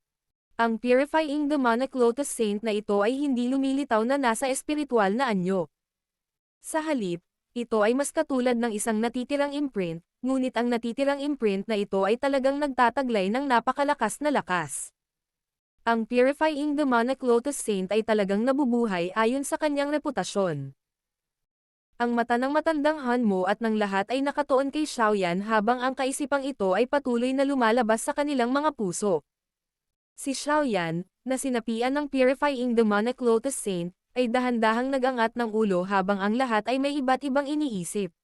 Ang Purifying Demonic Lotus Saint na ito ay hindi lumilitaw na nasa espiritual na anyo. Sa halip, ito ay mas katulad ng isang natitirang imprint, ngunit ang natitirang imprint na ito ay talagang nagtataglay ng napakalakas na lakas. Ang Purifying Demonic Lotus Saint ay talagang nabubuhay ayon sa kanyang reputasyon. Ang mata ng matandang Hanmo at ng lahat ay nakatuon kay Xiaoyan habang ang kaisipang ito ay patuloy na lumalabas sa kanilang mga puso. Si Xiaoyan, na sinapian ng Purifying Demonic Lotus Saint, ay dahan-dahang nagangat ng ulo habang ang lahat ay may iba't ibang iniisip.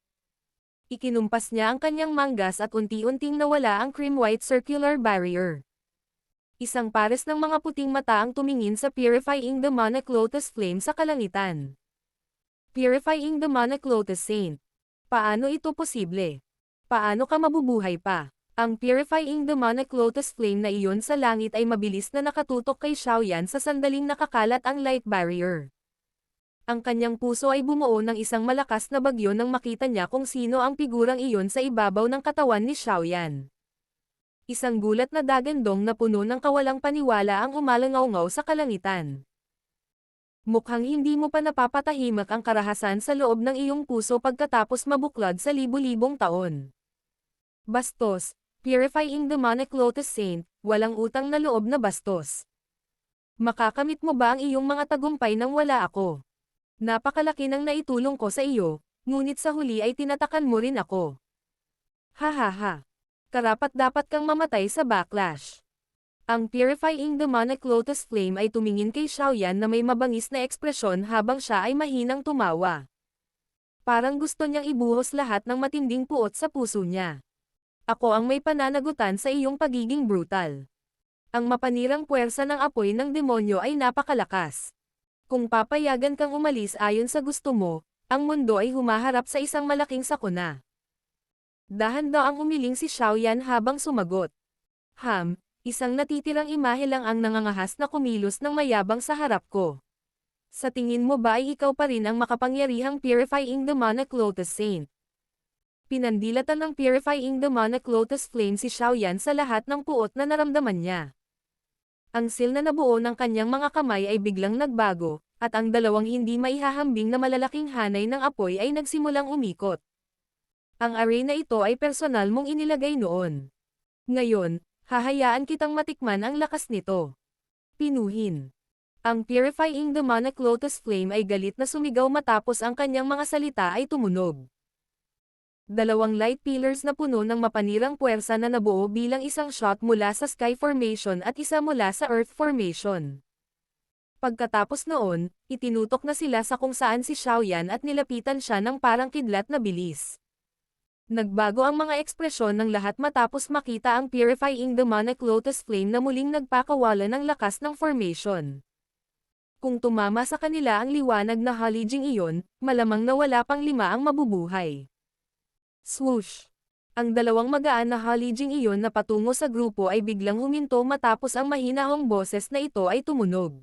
Ikinumpas niya ang kanyang manggas at unti-unting nawala ang cream-white circular barrier. Isang pares ng mga puting mata ang tumingin sa Purifying Demonic Lotus Flame sa kalangitan. Purifying Demonic Lotus Saint. Paano ito posible? Paano ka mabubuhay pa? Ang Purifying Demonic Lotus Flame na iyon sa langit ay mabilis na nakatutok kay Xiaoyan sa sandaling nakakalat ang light barrier. Ang kanyang puso ay bumuo ng isang malakas na bagyo nang makita niya kung sino ang figurang iyon sa ibabaw ng katawan ni Xiaoyan. Isang gulat na dagandong na puno ng kawalang paniwala ang umalangaw-ngaw sa kalangitan. Mukhang hindi mo pa napapatahimik ang karahasan sa loob ng iyong puso pagkatapos mabuklod sa libu-libong taon. Bastos, Purifying Demonic Lotus Saint, walang utang na loob na bastos. Makakamit mo ba ang iyong mga tagumpay nang wala ako? Napakalaki ng naitulong ko sa iyo, ngunit sa huli ay tinatakan mo rin ako. Hahaha. Karapat-dapat kang mamatay sa backlash. Ang Purifying Demonic Lotus Flame ay tumingin kay Xiaoyan na may mabangis na ekspresyon habang siya ay mahinang tumawa. Parang gusto niyang ibuhos lahat ng matinding puot sa puso niya. Ako ang may pananagutan sa iyong pagiging brutal. Ang mapanirang puwersa ng apoy ng demonyo ay napakalakas. Kung papayagan kang umalis ayon sa gusto mo, ang mundo ay humaharap sa isang malaking sakuna. Dahan-daang umiling si Xiaoyan habang sumagot. Isang natitirang imahe lang ang nangangahas na kumilos ng mayabang sa harap ko. Sa tingin mo ba ay ikaw pa rin ang makapangyarihang Purifying Demonic Lotus Saint? Pinandilatan ng Purifying Demonic Lotus Flame si Xiaoyan sa lahat ng puot na naramdaman niya. Ang sil na nabuo ng kanyang mga kamay ay biglang nagbago, at ang dalawang hindi maihahambing na malalaking hanay ng apoy ay nagsimulang umikot. Ang array na ito ay personal mong inilagay noon. Ngayon, hahayaan kitang matikman ang lakas nito. Pinuhin. Ang Purifying Demonic Lotus Flame ay galit na sumigaw matapos ang kanyang mga salita ay tumunog. Dalawang light pillars na puno ng mapanirang puwersa na nabuo bilang isang shot mula sa Sky Formation at isa mula sa Earth Formation. Pagkatapos noon, itinutok na sila sa kung saan si Xiaoyan at nilapitan siya ng parang kidlat na bilis. Nagbago ang mga ekspresyon ng lahat matapos makita ang Purifying Demonic Lotus Flame na muling nagpakawala ng lakas ng formation. Kung tumama sa kanila ang liwanag na halijing iyon, malamang na wala pang 5 ang mabubuhay. Swoosh! Ang dalawang magaan na halijing iyon na patungo sa grupo ay biglang huminto matapos ang mahinahong boses na ito ay tumunog.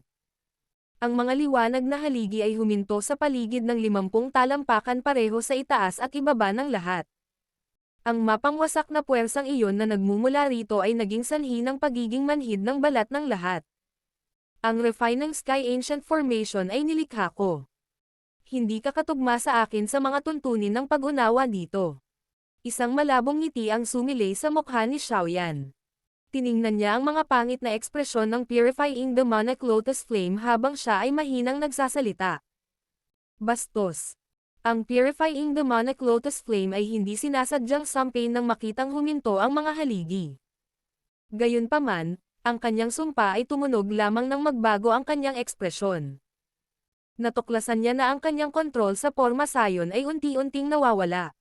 Ang mga liwanag na haligi ay huminto sa paligid ng 50 talampakan pareho sa itaas at ibaba ng lahat. Ang mapangwasak na puwersang iyon na nagmumula rito ay naging sanhi ng pagiging manhid ng balat ng lahat. Ang refine ng Sky Ancient Formation ay nilikha ko. Hindi ka katugma sa akin sa mga tuntunin ng pag-unawa dito. Isang malabong ngiti ang sumilay sa mukha ni Xiaoyan. Tiningnan niya ang mga pangit na ekspresyon ng Purifying Demonic Lotus Flame habang siya ay mahinang nagsasalita. Bastos. Ang Purifying Demonic Lotus Flame ay hindi sinasadyang sampain nang makitang huminto ang mga haligi. Gayunpaman, ang kanyang sumpa ay tumunog lamang nang magbago ang kanyang ekspresyon. Natuklasan niya na ang kanyang kontrol sa porma sayon ay unti-unting nawawala.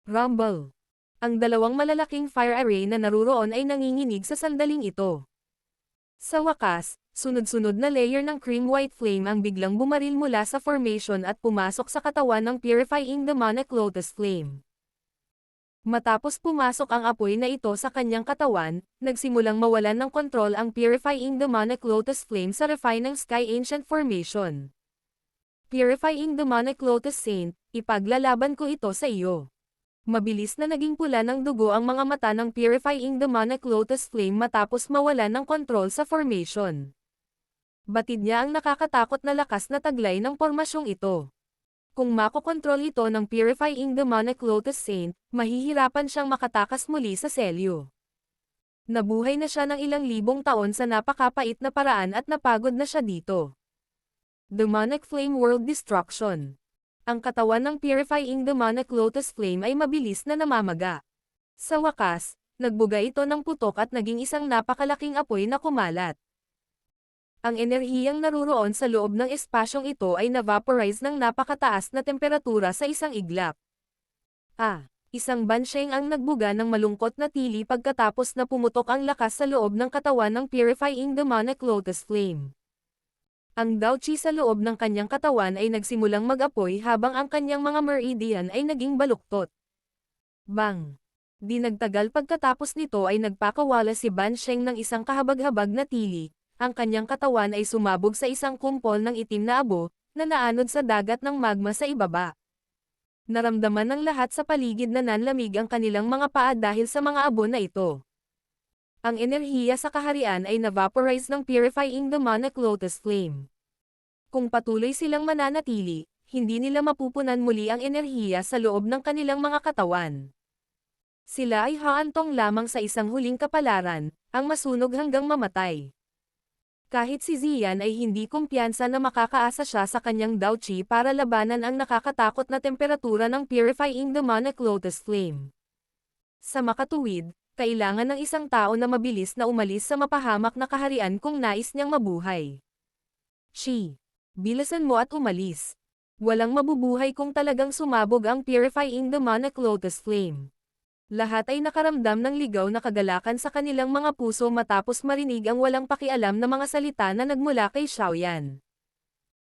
Rumble. Ang dalawang malalaking fire array na naruroon ay nanginginig sa sandaling ito. Sa wakas, sunod-sunod na layer ng cream white flame ang biglang bumaril mula sa formation at pumasok sa katawan ng Purifying Demonic Lotus Flame. Matapos pumasok ang apoy na ito sa kanyang katawan, nagsimulang mawalan ng kontrol ang Purifying Demonic Lotus Flame sa refine ng Sky Ancient Formation. Purifying Demonic Lotus Saint, ipaglalaban ko ito sa iyo. Mabilis na naging pula ng dugo ang mga mata ng Purifying Demonic Lotus Flame matapos mawalan ng kontrol sa formation. Batid niya ang nakakatakot na lakas na taglay ng pormasyong ito. Kung makokontrol ito ng Purifying Demonic Lotus Saint, mahihirapan siyang makatakas muli sa selyo. Nabuhay na siya ng ilang libong taon sa napakapait na paraan at napagod na siya dito. Demonic Flame World Destruction. Ang katawan ng Purifying Demonic Lotus Flame ay mabilis na namamaga. Sa wakas, nagbuga ito ng putok at naging isang napakalaking apoy na kumalat. Ang enerhiyang naruroon sa loob ng espasyong ito ay na-vaporize ng napakataas na temperatura sa isang iglap. Isang bansheng ang nagbuga ng malungkot na tili pagkatapos na pumutok ang lakas sa loob ng katawan ng Purifying Demonic Lotus Flame. Ang Daochi sa loob ng kanyang katawan ay nagsimulang mag-apoy habang ang kanyang mga meridian ay naging baluktot. Bang! Di nagtagal pagkatapos nito ay nagpakawala si Bansheng ng isang kahabag-habag na tili, ang kanyang katawan ay sumabog sa isang kumpol ng itim na abo, na naanod sa dagat ng magma sa ibaba. Naramdaman ng lahat sa paligid na nanlamig ang kanilang mga paa dahil sa mga abo na ito. Ang enerhiya sa kaharian ay na-vaporize ng Purifying Demonic Lotus Flame. Kung patuloy silang mananatili, hindi nila mapupunan muli ang enerhiya sa loob ng kanilang mga katawan. Sila ay haantong lamang sa isang huling kapalaran, ang masunog hanggang mamatay. Kahit si Ziyan ay hindi kumpiyansa na makakaasa siya sa kanyang Daochi para labanan ang nakakatakot na temperatura ng Purifying Demonic Lotus Flame. Sa makatuwid, kailangan ng isang tao na mabilis na umalis sa mapahamak na kaharian kung nais niyang mabuhay. Bilasan mo at umalis. Walang mabubuhay kung talagang sumabog ang Purifying Demonic Lotus Flame. Lahat ay nakaramdam ng ligaw na kagalakan sa kanilang mga puso matapos marinig ang walang pakialam na mga salita na nagmula kay Xiaoyan.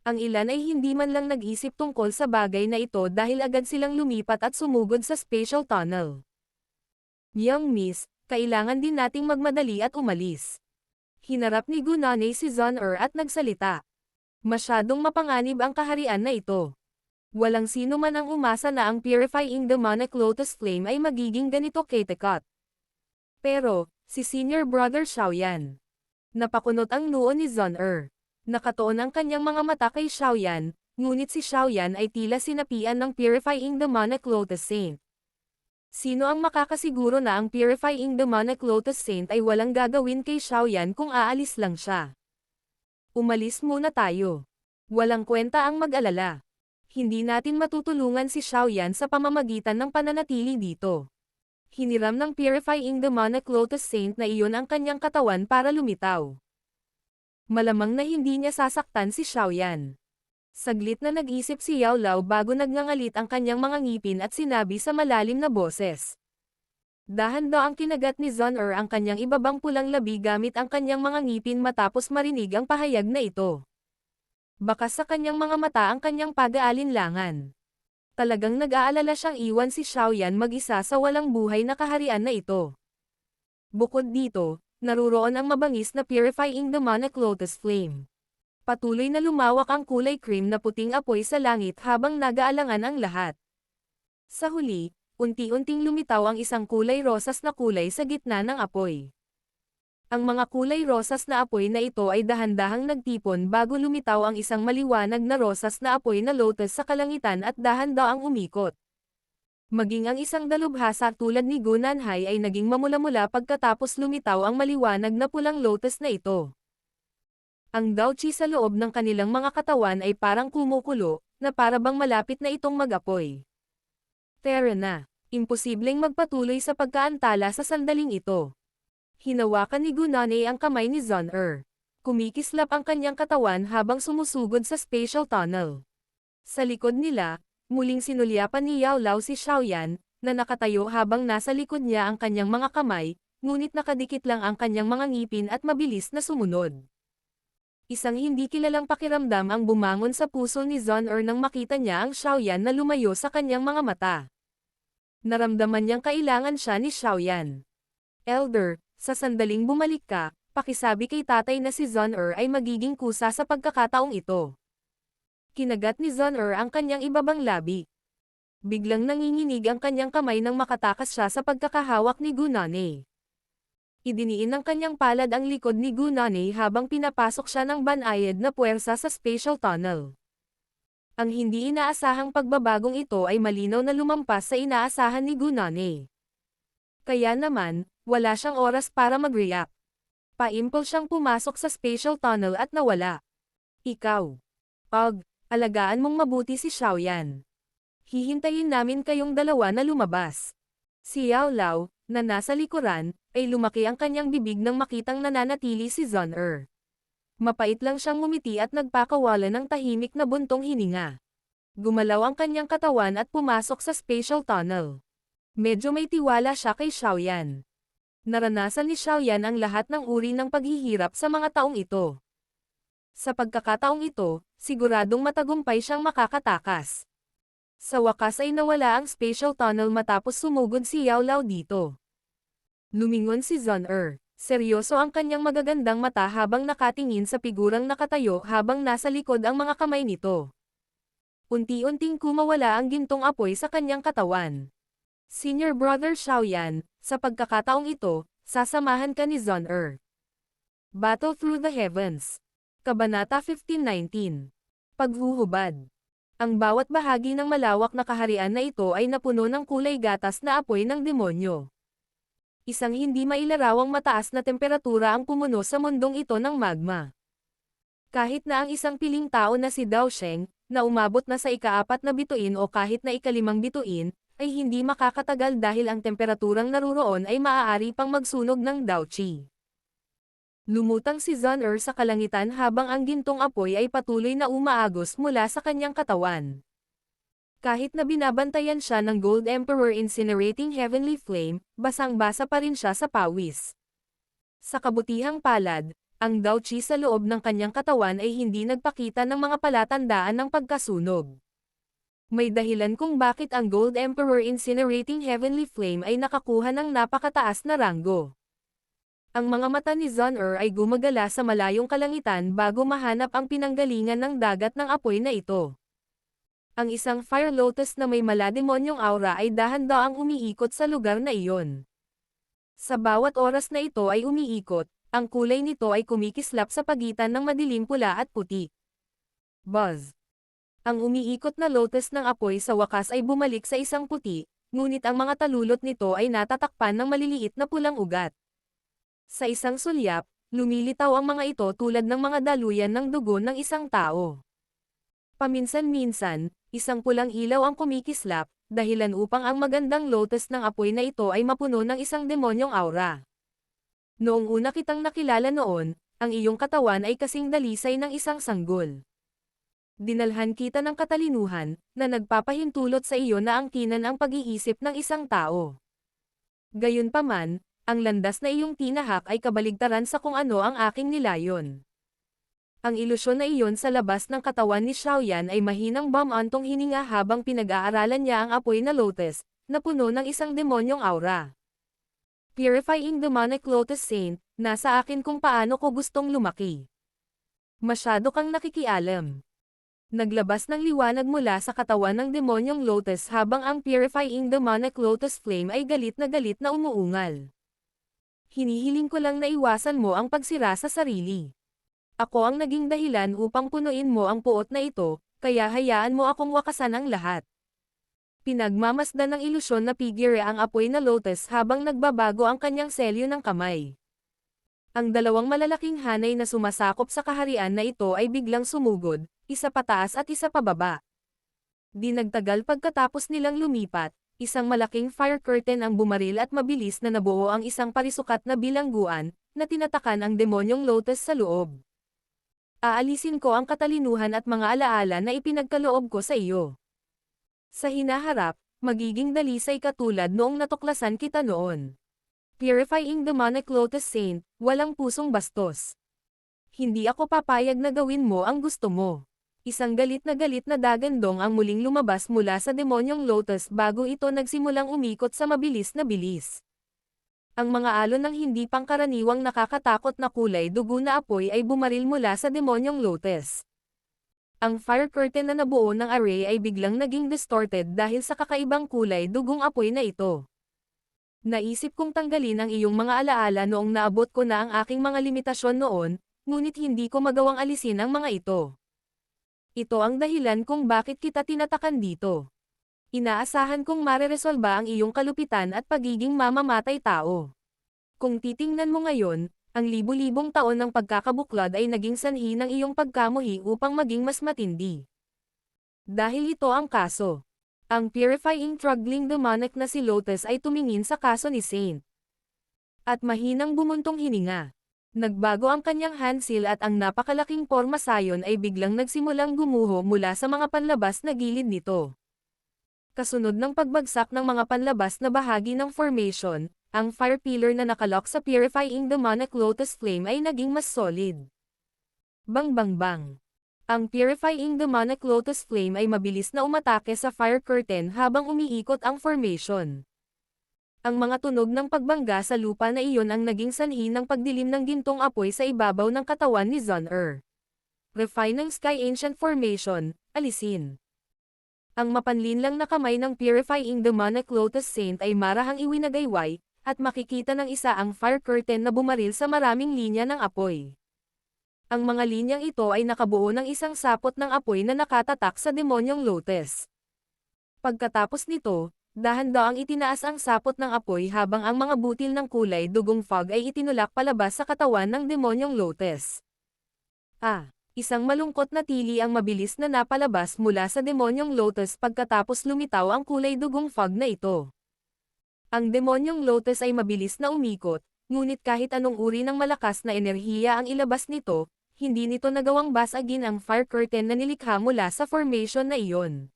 Ang ilan ay hindi man lang nag-isip tungkol sa bagay na ito dahil agad silang lumipat at sumugod sa spatial tunnel. Young Miss, kailangan din nating magmadali at umalis. Hinarap ni Gunane si Zun-Er at nagsalita. Masyadong mapanganib ang kaharian na ito. Walang sino man ang umasa na ang Purifying Demonic Lotus Flame ay magiging ganito katakot. Pero, si Senior Brother Xiaoyan. Napakunot ang noo ni Zun-Er. Nakatuon ang kanyang mga mata kay Xiaoyan, ngunit si Xiaoyan ay tila sinapian ng Purifying Demonic Lotus Saint. Sino ang makakasiguro na ang Purifying Demonic Lotus Saint ay walang gagawin kay Xiaoyan kung aalis lang siya? Umalis muna tayo. Walang kwenta ang mag-alala. Hindi natin matutulungan si Xiaoyan sa pamamagitan ng pananatili dito. Hiniram ng Purifying Demonic Lotus Saint na iyon ang kanyang katawan para lumitaw. Malamang na hindi niya sasaktan si Xiaoyan. Saglit na nag-isip si Yao Lao bago nagngangalit ang kanyang mga ngipin at sinabi sa malalim na boses. Dahan-dahan ang kinagat ni Zun-Er ang kanyang ibabang pulang labi gamit ang kanyang mga ngipin matapos marinig ang pahayag na ito. Baka sa kanyang mga mata ang kanyang pag-aalinlangan. Talagang nag-aalala siyang iwan si Xiaoyan mag-isa sa walang buhay na kaharian na ito. Bukod dito, naruroon ang mabangis na purifying demonic lotus flame. Patuloy na lumawak ang kulay cream na puting apoy sa langit habang nag-aalangan ang lahat. Sa huli, unti-unting lumitaw ang isang kulay rosas na kulay sa gitna ng apoy. Ang mga kulay rosas na apoy na ito ay dahan-dahang nagtipon bago lumitaw ang isang maliwanag na rosas na apoy na lotus sa kalangitan at dahan-daang umikot. Maging ang isang dalubhasa tulad ni Gunanhai ay naging mamula-mula pagkatapos lumitaw ang maliwanag na pulang lotus na ito. Ang Daochi sa loob ng kanilang mga katawan ay parang kumukulo, na para bang malapit na itong mag-apoy. Tara na, imposibleng magpatuloy sa pagkaantala sa sandaling ito. Hinawakan ni Gunane ang kamay ni Zun-er. Kumikislap ang kanyang katawan habang sumusugod sa spatial tunnel. Sa likod nila, muling sinulyapan ni Yao Lao si Xiaoyan, na nakatayo habang nasa likod niya ang kanyang mga kamay, ngunit nakadikit lang ang kanyang mga ngipin at mabilis na sumunod. Isang hindi kilalang pakiramdam ang bumangon sa puso ni Zun-er nang makita niya ang Xiaoyan na lumayo sa kanyang mga mata. Naramdaman niyang kailangan siya ni Xiaoyan. Elder, sa sandaling bumalik ka, pakisabi kay tatay na si Zun-er ay magiging kusa sa pagkakataong ito. Kinagat ni Zun-er ang kanyang ibabang labi. Biglang nanginginig ang kanyang kamay nang makatakas siya sa pagkakahawak ni Gunane. Idiniin ng kanyang palad ang likod ni Gunane habang pinapasok siya ng banayad na puwersa sa spatial tunnel. Ang hindi inaasahang pagbabagong ito ay malinaw na lumampas sa inaasahan ni Gunane. Kaya naman, wala siyang oras para mag-react. Paimpol siyang pumasok sa spatial tunnel at nawala. Ikaw. Alagaan mong mabuti si Xiaoyan. Hihintayin namin kayong dalawa na lumabas. Si Yao Lao, na nasa likuran, ay lumaki ang kanyang bibig nang makitang nananatili si Zun-er. Mapait lang siyang ngumiti at nagpakawala ng tahimik na buntong hininga. Gumalaw ang kanyang katawan at pumasok sa spatial tunnel. Medyo may tiwala siya kay Xiaoyan. Naranasan ni Xiaoyan ang lahat ng uri ng paghihirap sa mga taong ito. Sa pagkakataong ito, siguradong matagumpay siyang makakatakas. Sa wakas ay nawala ang spatial tunnel matapos sumugod si Yao Lao dito. Lumingon si Zun-er. Seryoso ang kanyang magagandang mata habang nakatingin sa figurang nakatayo habang nasa likod ang mga kamay nito. Unti-unting kumawala ang gintong apoy sa kanyang katawan. Senior Brother Xiaoyan, sa pagkakataong ito, sasamahan ka ni Zun-er. Battle Through the Heavens. Kabanata 1519. Paghuhubad. Ang bawat bahagi ng malawak na kaharian na ito ay napuno ng kulay gatas na apoy ng demonyo. Isang hindi mailarawang mataas na temperatura ang pumuno sa mundong ito ng magma. Kahit na ang isang piling tao na si Dao Sheng, na umabot na sa ika-4 na bituin o kahit na ika-5 bituin, ay hindi makakatagal dahil ang temperaturang naruroon ay maaari pang magsunog ng Daochi. Lumutang si Zun-er sa kalangitan habang ang gintong apoy ay patuloy na umaagos mula sa kanyang katawan. Kahit na binabantayan siya ng Gold Emperor incinerating heavenly flame, basang-basa pa rin siya sa pawis. Sa kabutihang palad, ang Daochi sa loob ng kanyang katawan ay hindi nagpakita ng mga palatandaan ng pagkasunog. May dahilan kung bakit ang Gold Emperor incinerating heavenly flame ay nakakuha ng napakataas na ranggo. Ang mga mata ni Zun-er ay gumagala sa malayong kalangitan bago mahanap ang pinanggalingan ng dagat ng apoy na ito. Ang isang fire lotus na may malademonyong aura ay dahan-daang umiikot sa lugar na iyon. Sa bawat oras na ito ay umiikot, ang kulay nito ay kumikislap sa pagitan ng madilim pula at puti. Buzz. Ang umiikot na lotus ng apoy sa wakas ay bumalik sa isang puti, ngunit ang mga talulot nito ay natatakpan ng maliliit na pulang ugat. Sa isang sulyap, lumilitaw ang mga ito tulad ng mga daluyan ng dugo ng isang tao. Paminsan-minsan, isang pulang ilaw ang kumikislap, dahilan upang ang magandang lotus ng apoy na ito ay mapuno ng isang demonyong aura. Noong una kitang nakilala noon, ang iyong katawan ay kasing dalisay ng isang sanggol. Dinalhan kita ng katalinuhan, na nagpapahintulot sa iyo na angkinan ang pag-iisip ng isang tao. Gayunpaman, ang landas na iyong tinahak ay kabaligtaran sa kung ano ang aking nilayon. Ang ilusyon na iyon sa labas ng katawan ni Xiaoyan ay mahinang bumantong hininga habang pinag-aaralan niya ang apoy na lotus, na puno ng isang demonyong aura. Purifying Demonic Lotus Saint, nasa akin kung paano ko gustong lumaki. Masyado kang nakikialam. Naglabas ng liwanag mula sa katawan ng demonyong lotus habang ang Purifying Demonic Lotus Flame ay galit na umuungal. Hinihiling ko lang na iwasan mo ang pagsira sa sarili. Ako ang naging dahilan upang punuin mo ang puot na ito, kaya hayaan mo akong wakasan ang lahat. Pinagmamasdan ng ilusyon na figure ang apoy na lotus habang nagbabago ang kanyang selyo ng kamay. Ang dalawang malalaking hanay na sumasakop sa kaharian na ito ay biglang sumugod, isa pataas at isa pababa. Di nagtagal pagkatapos nilang lumipat, isang malaking fire curtain ang bumaril at mabilis na nabuo ang isang parisukat na bilangguan, na tinatakan ang demonyong lotus sa loob. Aalisin ko ang katalinuhan at mga alaala na ipinagkaloob ko sa iyo. Sa hinaharap, magiging dalisay katulad noong natuklasan kita noon. Purifying Demonic Lotus Saint, walang pusong bastos. Hindi ako papayag na gawin mo ang gusto mo. Isang galit na dagandong ang muling lumabas mula sa demonyong lotus bago ito nagsimulang umikot sa mabilis na bilis. Ang mga alon ng hindi pangkaraniwang nakakatakot na kulay dugo na apoy ay bumaril mula sa demonyong lotus. Ang fire curtain na nabuo ng array ay biglang naging distorted dahil sa kakaibang kulay dugong apoy na ito. Naisip kong tanggalin ang iyong mga alaala noong naabot ko na ang aking mga limitasyon noon, ngunit hindi ko magawang alisin ang mga ito. Ito ang dahilan kung bakit kita tinatakan dito. Inaasahan kong mareresolba ang iyong kalupitan at pagiging mamamatay tao. Kung titingnan mo ngayon, ang libu-libong taon ng pagkakabuklod ay naging sanhi ng iyong pagkamuhi upang maging mas matindi. Dahil ito ang kaso. Ang Purifying Struggling Demonic na si Lotus ay tumingin sa kaso ni Saint. At mahinang bumuntong hininga. Nagbago ang kanyang handsil at ang napakalaking porma sayon ay biglang nagsimulang gumuho mula sa mga panlabas na gilid nito. Kasunod ng pagbagsak ng mga panlabas na bahagi ng formation, ang fire pillar na nakalock sa Purifying Demonic Lotus Flame ay naging mas solid. Bang bang bang. Ang Purifying Demonic Lotus Flame ay mabilis na umatake sa fire curtain habang umiikot ang formation. Ang mga tunog ng pagbangga sa lupa na iyon ang naging sanhi ng pagdilim ng gintong apoy sa ibabaw ng katawan ni Zun-Er. Refine ng Sky Ancient Formation, alisin. Ang mapanlinlang na kamay ng Purifying Demonic Lotus Saint ay marahang iwinagayway, at makikita ng isa ang fire curtain na bumaril sa maraming linya ng apoy. Ang mga linyang ito ay nakabuo ng isang sapot ng apoy na nakatatak sa demonyong lotus. Pagkatapos nito, dahan-daang itinaas ang sapot ng apoy habang ang mga butil ng kulay dugong fog ay itinulak palabas sa katawan ng demonyong lotus. Isang malungkot na tili ang mabilis na napalabas mula sa demonyong lotus pagkatapos lumitaw ang kulay dugong fog na ito. Ang demonyong lotus ay mabilis na umikot, ngunit kahit anong uri ng malakas na enerhiya ang ilabas nito, hindi nito nagawang basagin ang fire curtain na nilikha mula sa formation na iyon.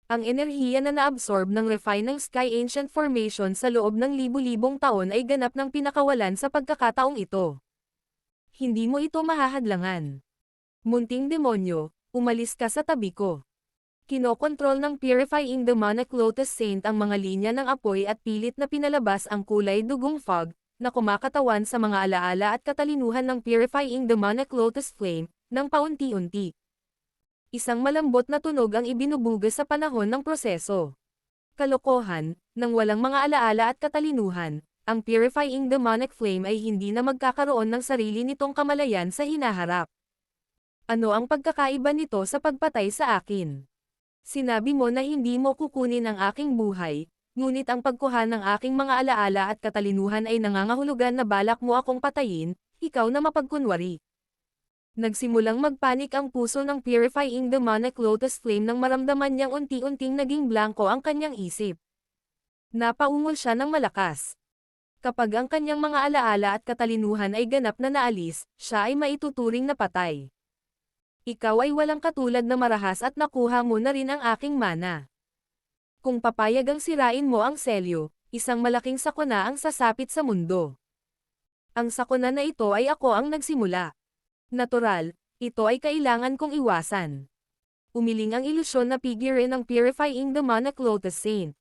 Ang enerhiya na naabsorb ng refine ng Sky Ancient Formation sa loob ng libu-libong taon ay ganap ng pinakawalan sa pagkakataong ito. Hindi mo ito mahahadlangan. Munting demonyo, umalis ka sa tabi ko. Kinokontrol ng Purifying Demonic Lotus Saint ang mga linya ng apoy at pilit na pinalabas ang kulay dugong fog, na kumakatawan sa mga alaala at katalinuhan ng Purifying Demonic Lotus Flame, ng paunti-unti. Isang malambot na tunog ang ibinubugas sa panahon ng proseso. Kalokohan, nang walang mga alaala at katalinuhan, ang Purifying Demonic Flame ay hindi na magkakaroon ng sarili nitong kamalayan sa hinaharap. Ano ang pagkakaiba nito sa pagpatay sa akin? Sinabi mo na hindi mo kukunin ang aking buhay, ngunit ang pagkuha ng aking mga alaala at katalinuhan ay nangangahulugan na balak mo akong patayin, ikaw na mapagkunwari. Nagsimulang magpanik ang puso ng Purifying Demonic Lotus Flame nang maramdaman niyang unti-unting naging blanko ang kanyang isip. Napaungol siya ng malakas. Kapag ang kanyang mga alaala at katalinuhan ay ganap na naalis, siya ay maituturing na patay. Ikaw ay walang katulad na marahas at nakuha mo na rin ang aking mana. Kung papayag ang sirain mo ang selyo, isang malaking sakuna ang sasapit sa mundo. Ang sakuna na ito ay ako ang nagsimula. Natural, Ito ay kailangan kong iwasan. Umiling ang ilusyon na figure ng Purifying Demonic Lotus Saint.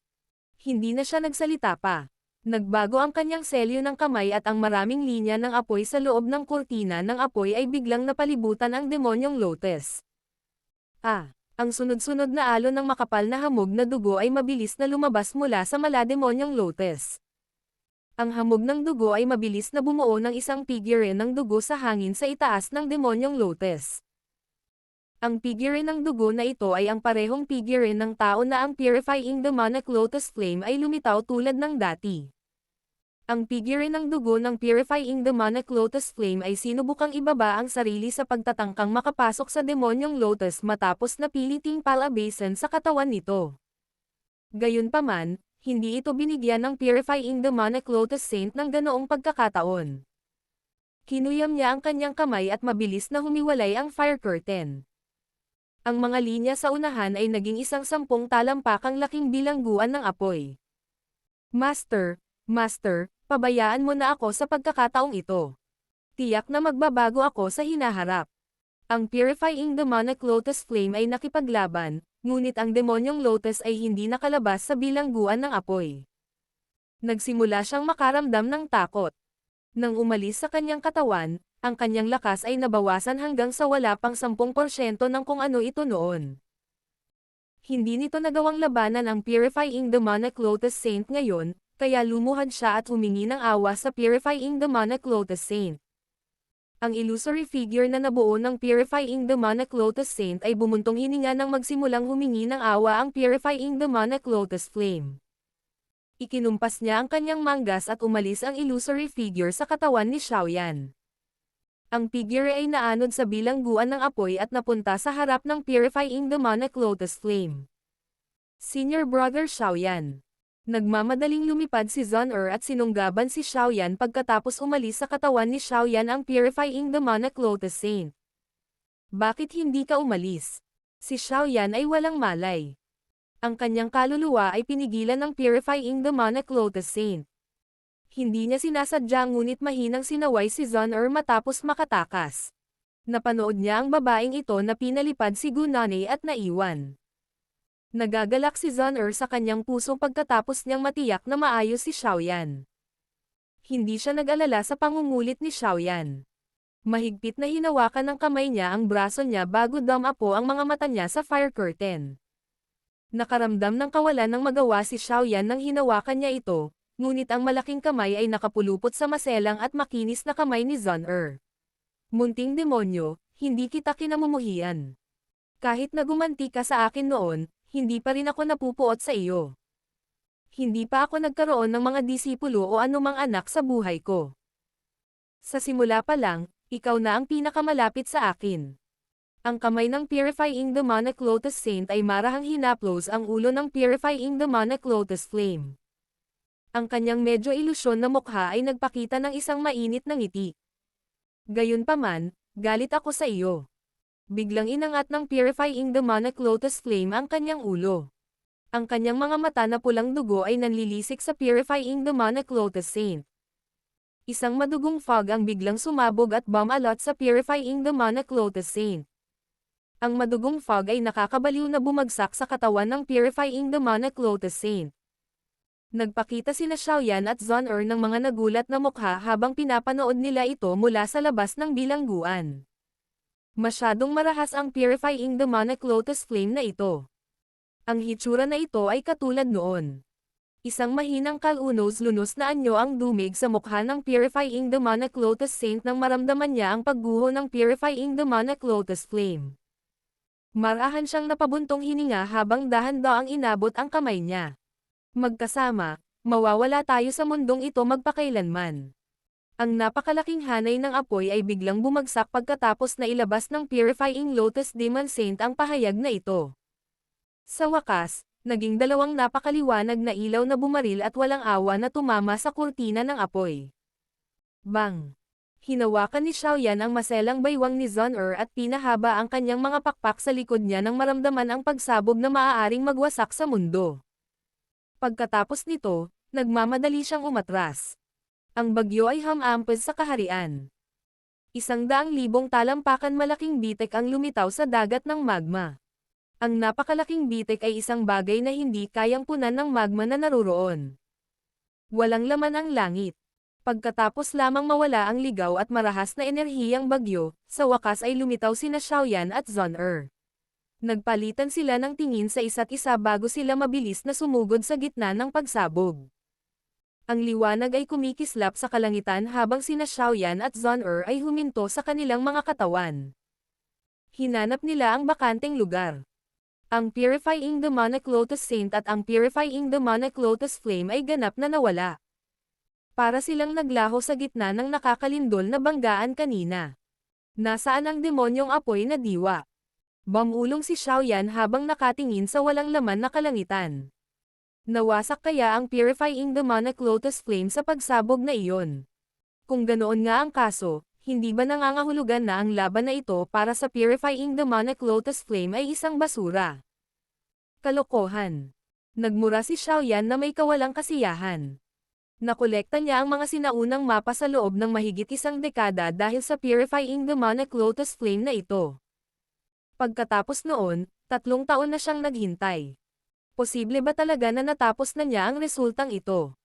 Hindi na siya nagsalita pa. Nagbago ang kanyang selyo ng kamay at ang maraming linya ng apoy sa loob ng kurtina ng apoy ay biglang napalibutan ang demonyong lotus. Ang sunod-sunod na alon ng makapal na hamog na dugo ay mabilis na lumabas mula sa malademonyong lotus. Ang hamog ng dugo ay mabilis na bumuo ng isang figure ng dugo sa hangin sa itaas ng demonyong lotus. Ang figure ng dugo na ito ay ang parehong figure ng tao na ang Purifying Demonic Lotus Flame ay lumitaw tulad ng dati. Ang figure ng dugo ng Purifying Demonic Lotus Flame ay sinubukang ibaba ang sarili sa pagtatangkang makapasok sa demonyong lotus matapos na piliting palabasan sa katawan nito. Gayunpaman, hindi ito binigyan ng Purifying Demonic Lotus Saint ng ganoong pagkakataon. Kinuyam niya ang kanyang kamay at mabilis na humiwalay ang fire curtain. Ang mga linya sa unahan ay naging isang 10 talampakang laking bilangguan ng apoy. Master, pabayaan mo na ako sa pagkakataong ito. Tiyak na magbabago ako sa hinaharap. Ang Purifying Demonic Lotus Flame ay nakipaglaban, ngunit ang demonyong lotus ay hindi nakalabas sa bilangguan ng apoy. Nagsimula siyang makaramdam ng takot. Nang umalis sa kanyang katawan, ang kanyang lakas ay nabawasan hanggang sa wala pang 10% ng kung ano ito noon. Hindi nito nagawang labanan ang Purifying Demonic Lotus Saint ngayon, kaya lumuhad siya at humingi ng awa sa Purifying Demonic Lotus Saint. Ang illusory figure na nabuo ng Purifying Demonic Lotus Saint ay bumuntong hininga nang magsimulang humingi ng awa ang Purifying Demonic Lotus Flame. Ikinumpas niya ang kanyang manggas at umalis ang illusory figure sa katawan ni Xiaoyan. Ang figure ay naanod sa bilangguan ng apoy at napunta sa harap ng Purifying Demonic Lotus Flame. Senior Brother Xiaoyan. Nagmamadaling lumipad si Zun-Er at sinunggaban si Xiaoyan pagkatapos umalis sa katawan ni Xiaoyan ang Purifying Demonic Lotus Saint. Bakit hindi ka umalis? Si Xiaoyan ay walang malay. Ang kanyang kaluluwa ay pinigilan ng Purifying Demonic Lotus Saint. Hindi niya sinasadya ngunit mahinang sinaway si Zun-Er matapos makatakas. Napanood niya ang babaeng ito na pinalipad si Gunane at naiwan. Nagagalak si Zun-Er sa kanyang puso pagkatapos niyang matiyak na maayos si Xiaoyan. Hindi siya nag-alala sa pangungulit ni Xiaoyan. Mahigpit na hinawakan ng kamay niya ang braso niya bago dumapo ang mga mata niya sa fire curtain. Nakaramdam ng kawalan ng magawa si Xiaoyan nang hinawakan niya ito, ngunit ang malaking kamay ay nakapulupot sa maselang at makinis na kamay ni Zun-Er. Munting demonyo, hindi kita kinamumuhian. Kahit na gumanti ka sa akin noon, hindi pa rin ako napupuot sa iyo. Hindi pa ako nagkaroon ng mga disipulo o anumang anak sa buhay ko. Sa simula pa lang, ikaw na ang pinakamalapit sa akin. Ang kamay ng Purifying Demonic Lotus Saint ay marahang hinaplos ang ulo ng Purifying Demonic Lotus Flame. Ang kanyang medyo ilusyon na mukha ay nagpakita ng isang mainit na ngiti. Gayunpaman, galit ako sa iyo. Biglang inangat ng Purifying Demonic Lotus Flame ang kanyang ulo. Ang kanyang mga mata na pulang dugo ay nanlilisik sa Purifying Demonic Lotus Saint. Isang madugong fog ang biglang sumabog at bumalot sa Purifying Demonic Lotus Saint. Ang madugong fog ay nakakabaliw na bumagsak sa katawan ng Purifying Demonic Lotus Saint. Nagpakita sina Xiaoyan at Zun-Er ng mga nagulat na mukha habang pinapanood nila ito mula sa labas ng bilangguan. Masyadong marahas ang Purifying Demonic Lotus Flame na ito. Ang hitsura na ito ay katulad noon. Isang mahinang kalunos-lunos na anyo ang dumig sa mukha ng Purifying Demonic Lotus Saint nang maramdaman niya ang pagguho ng Purifying Demonic Lotus Flame. Marahan siyang napabuntong hininga habang dahan-daang inabot ang kamay niya. Magkasama, mawawala tayo sa mundong ito magpakailanman. Ang napakalaking hanay ng apoy ay biglang bumagsak pagkatapos na ilabas ng Purifying Lotus Demon Saint ang pahayag na ito. Sa wakas, naging dalawang napakaliwanag na ilaw na bumaril at walang awa na tumama sa kurtina ng apoy. Bang! Hinawakan ni Xiaoyan ang maselang baywang ni Zun-Er at pinahaba ang kanyang mga pakpak sa likod niya nang maramdaman ang pagsabog na maaaring magwasak sa mundo. Pagkatapos nito, nagmamadali siyang umatras. Ang bagyo ay humampes sa kaharian. 100,000 talampakan malaking bitek ang lumitaw sa dagat ng magma. Ang napakalaking bitek ay isang bagay na hindi kayang punan ng magma na naruroon. Walang laman ang langit. Pagkatapos lamang mawala ang ligaw at marahas na enerhiyang bagyo, sa wakas ay lumitaw sina Xiaoyan at Zon-Er. Nagpalitan sila ng tingin sa isa't isa bago sila mabilis na sumugod sa gitna ng pagsabog. Ang liwanag ay kumikislap sa kalangitan habang sina Xiaoyan at Zon-Er ay huminto sa kanilang mga katawan. Hinanap nila ang bakanteng lugar. Ang Purifying Demonic Lotus Saint at ang Purifying Demonic Lotus Flame ay ganap na nawala. Para silang naglaho sa gitna ng nakakalindol na banggaan kanina. Nasaan ang demonyong apoy na diwa? Bamulong si Xiaoyan habang nakatingin sa walang laman na kalangitan. Nawasak kaya ang Purifying Demonic Lotus Flame sa pagsabog na iyon? Kung ganoon nga ang kaso, hindi ba nangangahulugan na ang laban na ito para sa Purifying Demonic Lotus Flame ay isang basura? Kalokohan. Nagmura si Xiaoyan na may kawalang kasiyahan. Nakolekta niya ang mga sinaunang mapa sa loob ng mahigit isang dekada dahil sa Purifying Demonic Lotus Flame na ito. Pagkatapos noon, 3 taon na siyang naghintay. Posible ba talaga na natapos na niya ang resultang ito?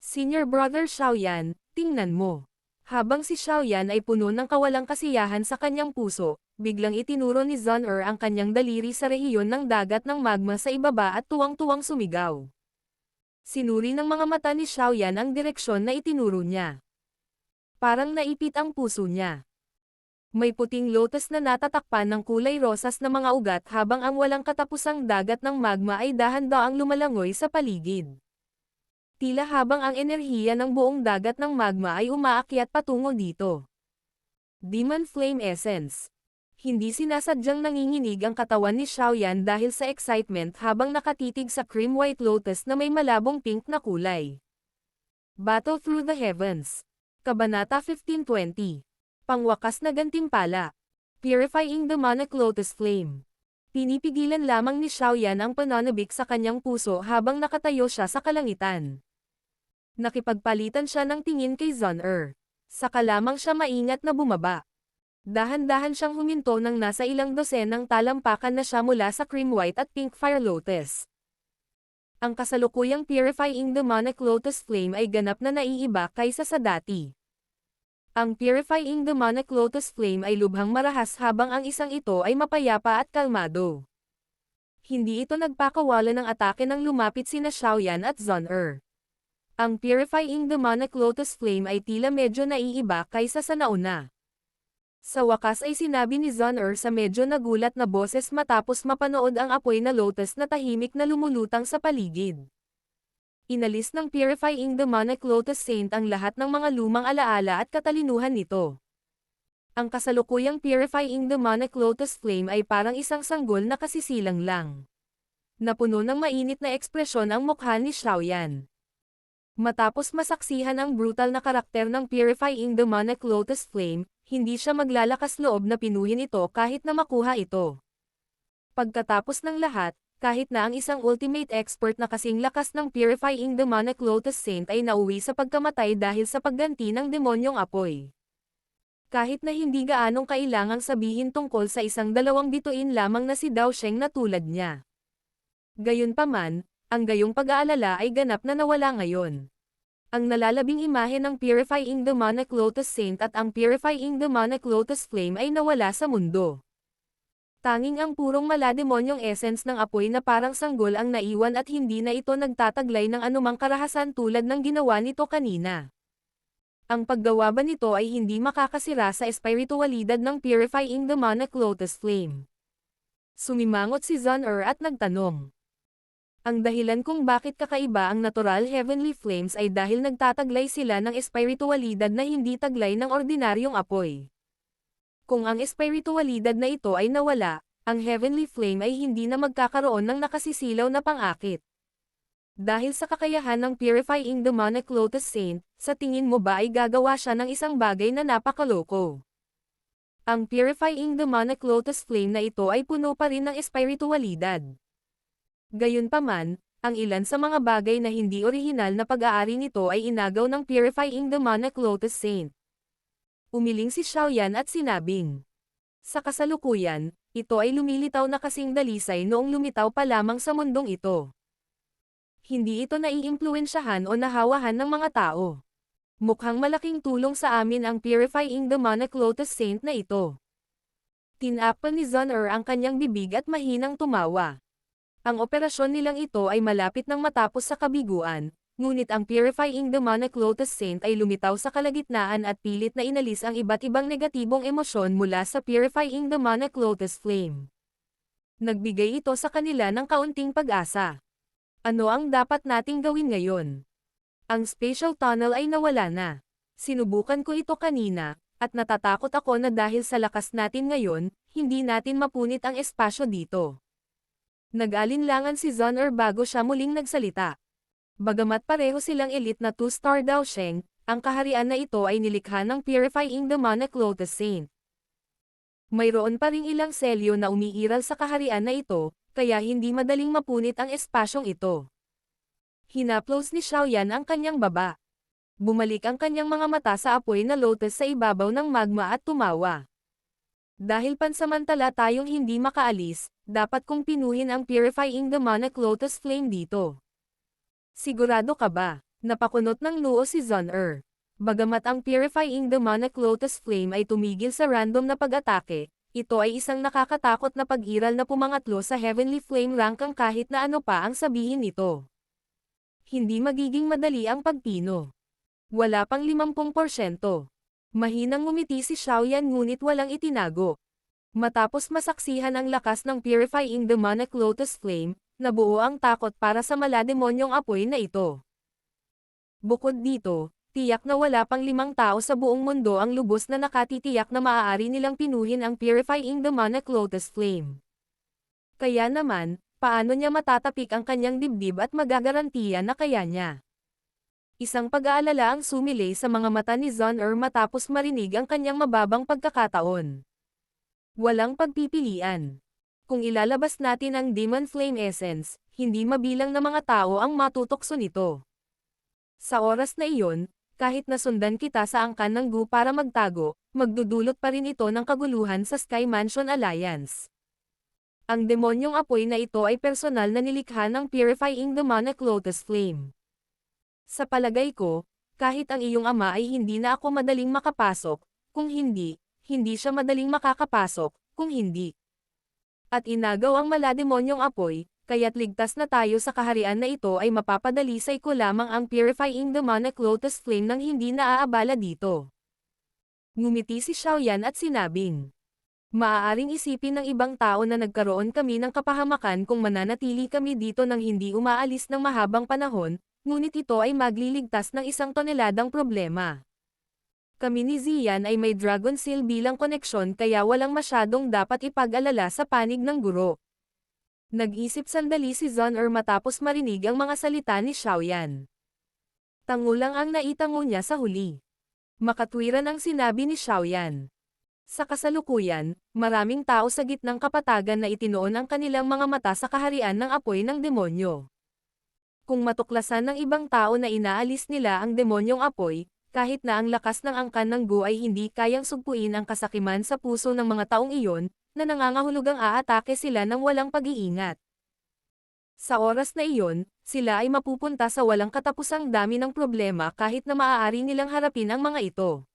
Senior Brother Xiaoyan, tingnan mo. Habang si Xiaoyan ay puno ng kawalang kasiyahan sa kanyang puso, biglang itinuro ni Zon-Er ang kanyang daliri sa rehiyon ng dagat ng magma sa ibaba at tuwang-tuwang sumigaw. Sinuri ng mga mata ni Xiaoyan ang direksyon na itinuro niya. Parang naipit ang puso niya. May puting lotus na natatakpan ng kulay rosas na mga ugat habang ang walang katapusang dagat ng magma ay dahan-daang lumalangoy sa paligid. Tila habang ang enerhiya ng buong dagat ng magma ay umaakyat patungo dito. Demon Flame Essence. Hindi sinasadyang nanginginig ang katawan ni Xiaoyan dahil sa excitement habang nakatitig sa cream white lotus na may malabong pink na kulay. Battle Through the Heavens. Kabanata 1520. Pangwakas na gantimpala. Purifying Demonic Lotus Flame. Pinipigilan lamang ni Xiaoyan ang pananabik sa kanyang puso habang nakatayo siya sa kalangitan. Nakipagpalitan siya ng tingin kay Zon-Er. Saka lamang siya maingat na bumaba. Dahan-dahan siyang huminto nang nasa ilang dosenang talampakan na siya mula sa cream white at pink fire lotus. Ang kasalukuyang Purifying Demonic Lotus Flame ay ganap na naiiba kaysa sa dati. Ang Purifying Demonic Lotus Flame ay lubhang marahas habang ang isang ito ay mapayapa at kalmado. Hindi ito nagpakawala ng atake nang lumapit sina Xiaoyan at Zon-Er. Ang Purifying Demonic Lotus Flame ay tila medyo naiiba kaysa sa nauna. Sa wakas ay sinabi ni Zon-Er sa medyo nagulat na boses matapos mapanood ang apoy na lotus na tahimik na lumulutang sa paligid. Inalis ng Purifying Demonic Lotus Saint ang lahat ng mga lumang alaala at katalinuhan nito. Ang kasalukuyang Purifying Demonic Lotus Flame ay parang isang sanggol na kasisilang lang. Napuno ng mainit na ekspresyon ang mukha ni Xiaoyan. Matapos masaksihan ang brutal na karakter ng Purifying Demonic Lotus Flame, hindi siya maglalakas loob na pinuhin ito kahit na makuha ito. Pagkatapos ng lahat, kahit na ang isang ultimate expert na kasing lakas ng Purifying Demonic Lotus Saint ay nauwi sa pagkamatay dahil sa pagganti ng demonyong apoy. Kahit na hindi gaanong kailangang sabihin tungkol sa isang dalawang bituin lamang na si Dao Sheng na tulad niya. Gayunpaman, ang gayong pag-aalala ay ganap na nawala ngayon. Ang nalalabing imahe ng Purifying Demonic Lotus Saint at ang Purifying Demonic Lotus Flame ay nawala sa mundo. Tanging ang purong malademonyong essence ng apoy na parang sanggol ang naiwan at hindi na ito nagtataglay ng anumang karahasan tulad ng ginawa nito kanina. Ang paggawa ba nito ay hindi makakasira sa espiritualidad ng Purifying Demonic Lotus Flame? Sumimangot si Zon-Er at nagtanong. Ang dahilan kung bakit kakaiba ang natural heavenly flames ay dahil nagtataglay sila ng espiritualidad na hindi taglay ng ordinaryong apoy. Kung ang espiritualidad na ito ay nawala, ang heavenly flame ay hindi na magkakaroon ng nakasisilaw na pang-akit. Dahil sa kakayahan ng Purifying Demonic Lotus Saint, sa tingin mo ba ay gagawa siya ng isang bagay na napakaloko? Ang Purifying Demonic Lotus Flame na ito ay puno pa rin ng espiritualidad. Gayunpaman, ang ilan sa mga bagay na hindi orihinal na pag-aari nito ay inagaw ng Purifying Demonic Lotus Saint. Umiling si Xiaoyan at sinabing. Sa kasalukuyan, ito ay lumilitaw na kasing dalisay noong lumitaw pa lamang sa mundong ito. Hindi ito naiimpluwensyahan o nahawahan ng mga tao. Mukhang malaking tulong sa amin ang Purifying Demonic Lotus Saint na ito. Tinakpan ni Zun-Er ang kanyang bibig at mahinang tumawa. Ang operasyon nilang ito ay malapit nang matapos sa kabiguan, ngunit ang Purifying Demonic Lotus Saint ay lumitaw sa kalagitnaan at pilit na inalis ang iba't ibang negatibong emosyon mula sa Purifying Demonic Lotus Flame. Nagbigay ito sa kanila ng kaunting pag-asa. Ano ang dapat nating gawin ngayon? Ang spatial tunnel ay nawala na. Sinubukan ko ito kanina, at natatakot ako na dahil sa lakas natin ngayon, hindi natin mapunit ang espasyo dito. Nag-alinlangan si Zun-Er bago siya muling nagsalita. Bagamat pareho silang elite na 2-star Daosheng, ang kaharian na ito ay nilikha ng Purifying Demonic Lotus Saint. Mayroon pa ring ilang selyo na umiiral sa kaharian na ito, kaya hindi madaling mapunit ang espasyong ito. Hinaplos ni Xiaoyan ang kanyang baba. Bumalik ang kanyang mga mata sa apoy na lotus sa ibabaw ng magma at tumawa. Dahil pansamantala tayong hindi makaalis, dapat kong pinuhin ang Purifying Demonic Lotus Flame dito. Sigurado ka ba? Napakunot ng noo si Zun-Er. Bagamat ang Purifying Demonic Lotus Flame ay tumigil sa random na pag-atake, ito ay isang nakakatakot na pag-iral na pumangatlo sa Heavenly Flame rank ang kahit na ano pa ang sabihin nito. Hindi magiging madali ang pagpino. Wala pang 50%. Mahinang ngumiti si Xiaoyan ngunit walang itinago. Matapos masaksihan ang lakas ng Purifying Demonic Lotus Flame, nabuo ang takot para sa malademonyong apoy na ito. Bukod dito, tiyak na wala pang 5 tao sa buong mundo ang lubos na nakatitiyak na maaari nilang pinuhin ang Purifying Demonic Lotus Flame. Kaya naman, paano niya matatapik ang kanyang dibdib at magagarantiya na kaya niya? Isang pag-aalala ang sumilay sa mga mata ni Zun-Er matapos marinig ang kanyang mababang pagkakataon. Walang pagpipilian. Kung ilalabas natin ang Demon Flame Essence, hindi mabilang na mga tao ang matutokso nito. Sa oras na iyon, kahit nasundan kita sa angkan ng Gu para magtago, magdudulot pa rin ito ng kaguluhan sa Sky Mansion Alliance. Ang demonyong apoy na ito ay personal na nilikha ng Purifying Demonic Lotus Flame. Sa palagay ko, kahit ang iyong ama ay hindi na ako madaling makapasok, kung hindi, hindi siya madaling makakapasok, kung hindi. At inagaw ang malademonyong apoy, kaya't ligtas na tayo sa kaharian na ito ay mapapadalisay ko lamang ang Purifying Demonic Lotus Flame nang hindi naaabala dito. Ngumiti si Xiaoyan at sinabing, maaaring isipin ng ibang tao na nagkaroon kami ng kapahamakan kung mananatili kami dito nang hindi umaalis ng mahabang panahon, ngunit ito ay magliligtas ng 1 toneladang problema. Kami ni Ziyan ay may Dragon Seal bilang koneksyon kaya walang masyadong dapat ipag-alala sa panig ng guro. Nag-isip sandali si Zun-Er matapos marinig ang mga salita ni Xiaoyan. Tango lang ang naitango niya sa huli. Makatwiran ang sinabi ni Xiaoyan. Sa kasalukuyan, maraming tao sa gitnang kapatagan na itinoon ang kanilang mga mata sa kaharian ng apoy ng demonyo. Kung matuklasan ng ibang tao na inaalis nila ang demonyong apoy, kahit na ang lakas ng angkan ng Gu ay hindi kayang sugpuin ang kasakiman sa puso ng mga taong iyon, na nangangahulugang aatake sila ng walang pag-iingat. Sa oras na iyon, sila ay mapupunta sa walang katapusang dami ng problema kahit na maaari nilang harapin ang mga ito.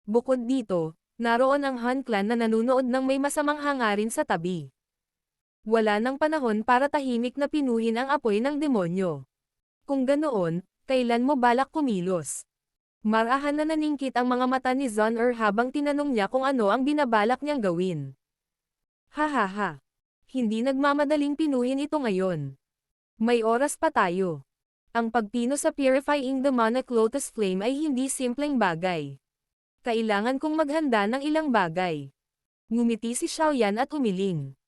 Bukod dito, naroon ang Han Clan na nanunood ng may masamang hangarin sa tabi. Wala nang panahon para tahimik na pinuhin ang apoy ng demonyo. Kung ganoon, kailan mo balak kumilos? Marahan na naningkit ang mga mata ni Zun-Er habang tinanong niya kung ano ang binabalak niyang gawin. Hahaha. Hindi nagmamadaling pinuhin ito ngayon. May oras pa tayo. Ang pagpino sa Purifying Demonic Lotus Flame ay hindi simpleng bagay. Kailangan kong maghanda ng ilang bagay. Ngumiti si Xiaoyan at umiling.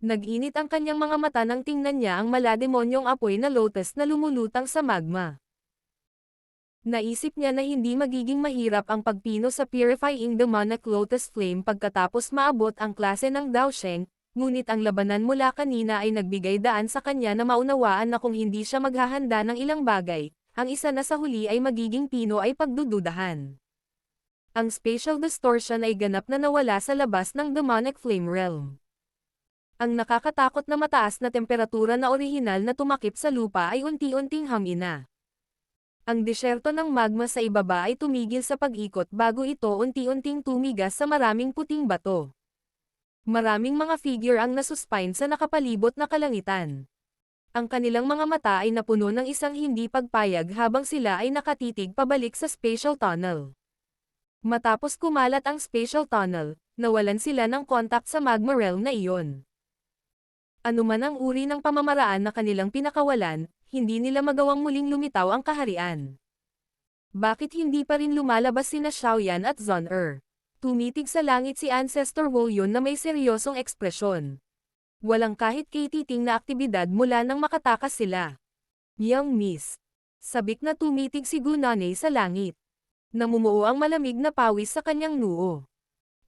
Nag-init ang kanyang mga mata nang tingnan niya ang malademonyong apoy na lotus na lumulutang sa magma. Naisip niya na hindi magiging mahirap ang pagpino sa Purifying Demonic Lotus Flame pagkatapos maabot ang klase ng Daosheng, ngunit ang labanan mula kanina ay nagbigay daan sa kanya na maunawaan na kung hindi siya maghahanda ng ilang bagay, ang isa na sa huli ay magiging pino ay pagdududahan. Ang spatial distortion ay ganap na nawala sa labas ng demonic flame realm. Ang nakakatakot na mataas na temperatura na orihinal na tumakip sa lupa ay unti-unting hamina. Ang disyerto ng magma sa ibaba ay tumigil sa pag-ikot bago ito unti-unting tumigas sa maraming puting bato. Maraming mga figure ang nasuspine sa nakapalibot na kalangitan. Ang kanilang mga mata ay napuno ng isang hindi pagpayag habang sila ay nakatitig pabalik sa spatial tunnel. Matapos kumalat ang spatial tunnel, nawalan sila ng kontak sa magma realm na iyon. Anuman ang uri ng pamamaraan na kanilang pinakawalan, hindi nila magawang muling lumitaw ang kaharian. Bakit hindi pa rin lumalabas sina Xiaoyan at Zun-Er? Tumitig sa langit si Ancestor Wolyon na may seryosong ekspresyon. Walang kahit kititing na aktibidad mula nang makatakas sila. Young Miss. Sabik na tumitig si Gunane sa langit. Namumuo ang malamig na pawis sa kanyang noo.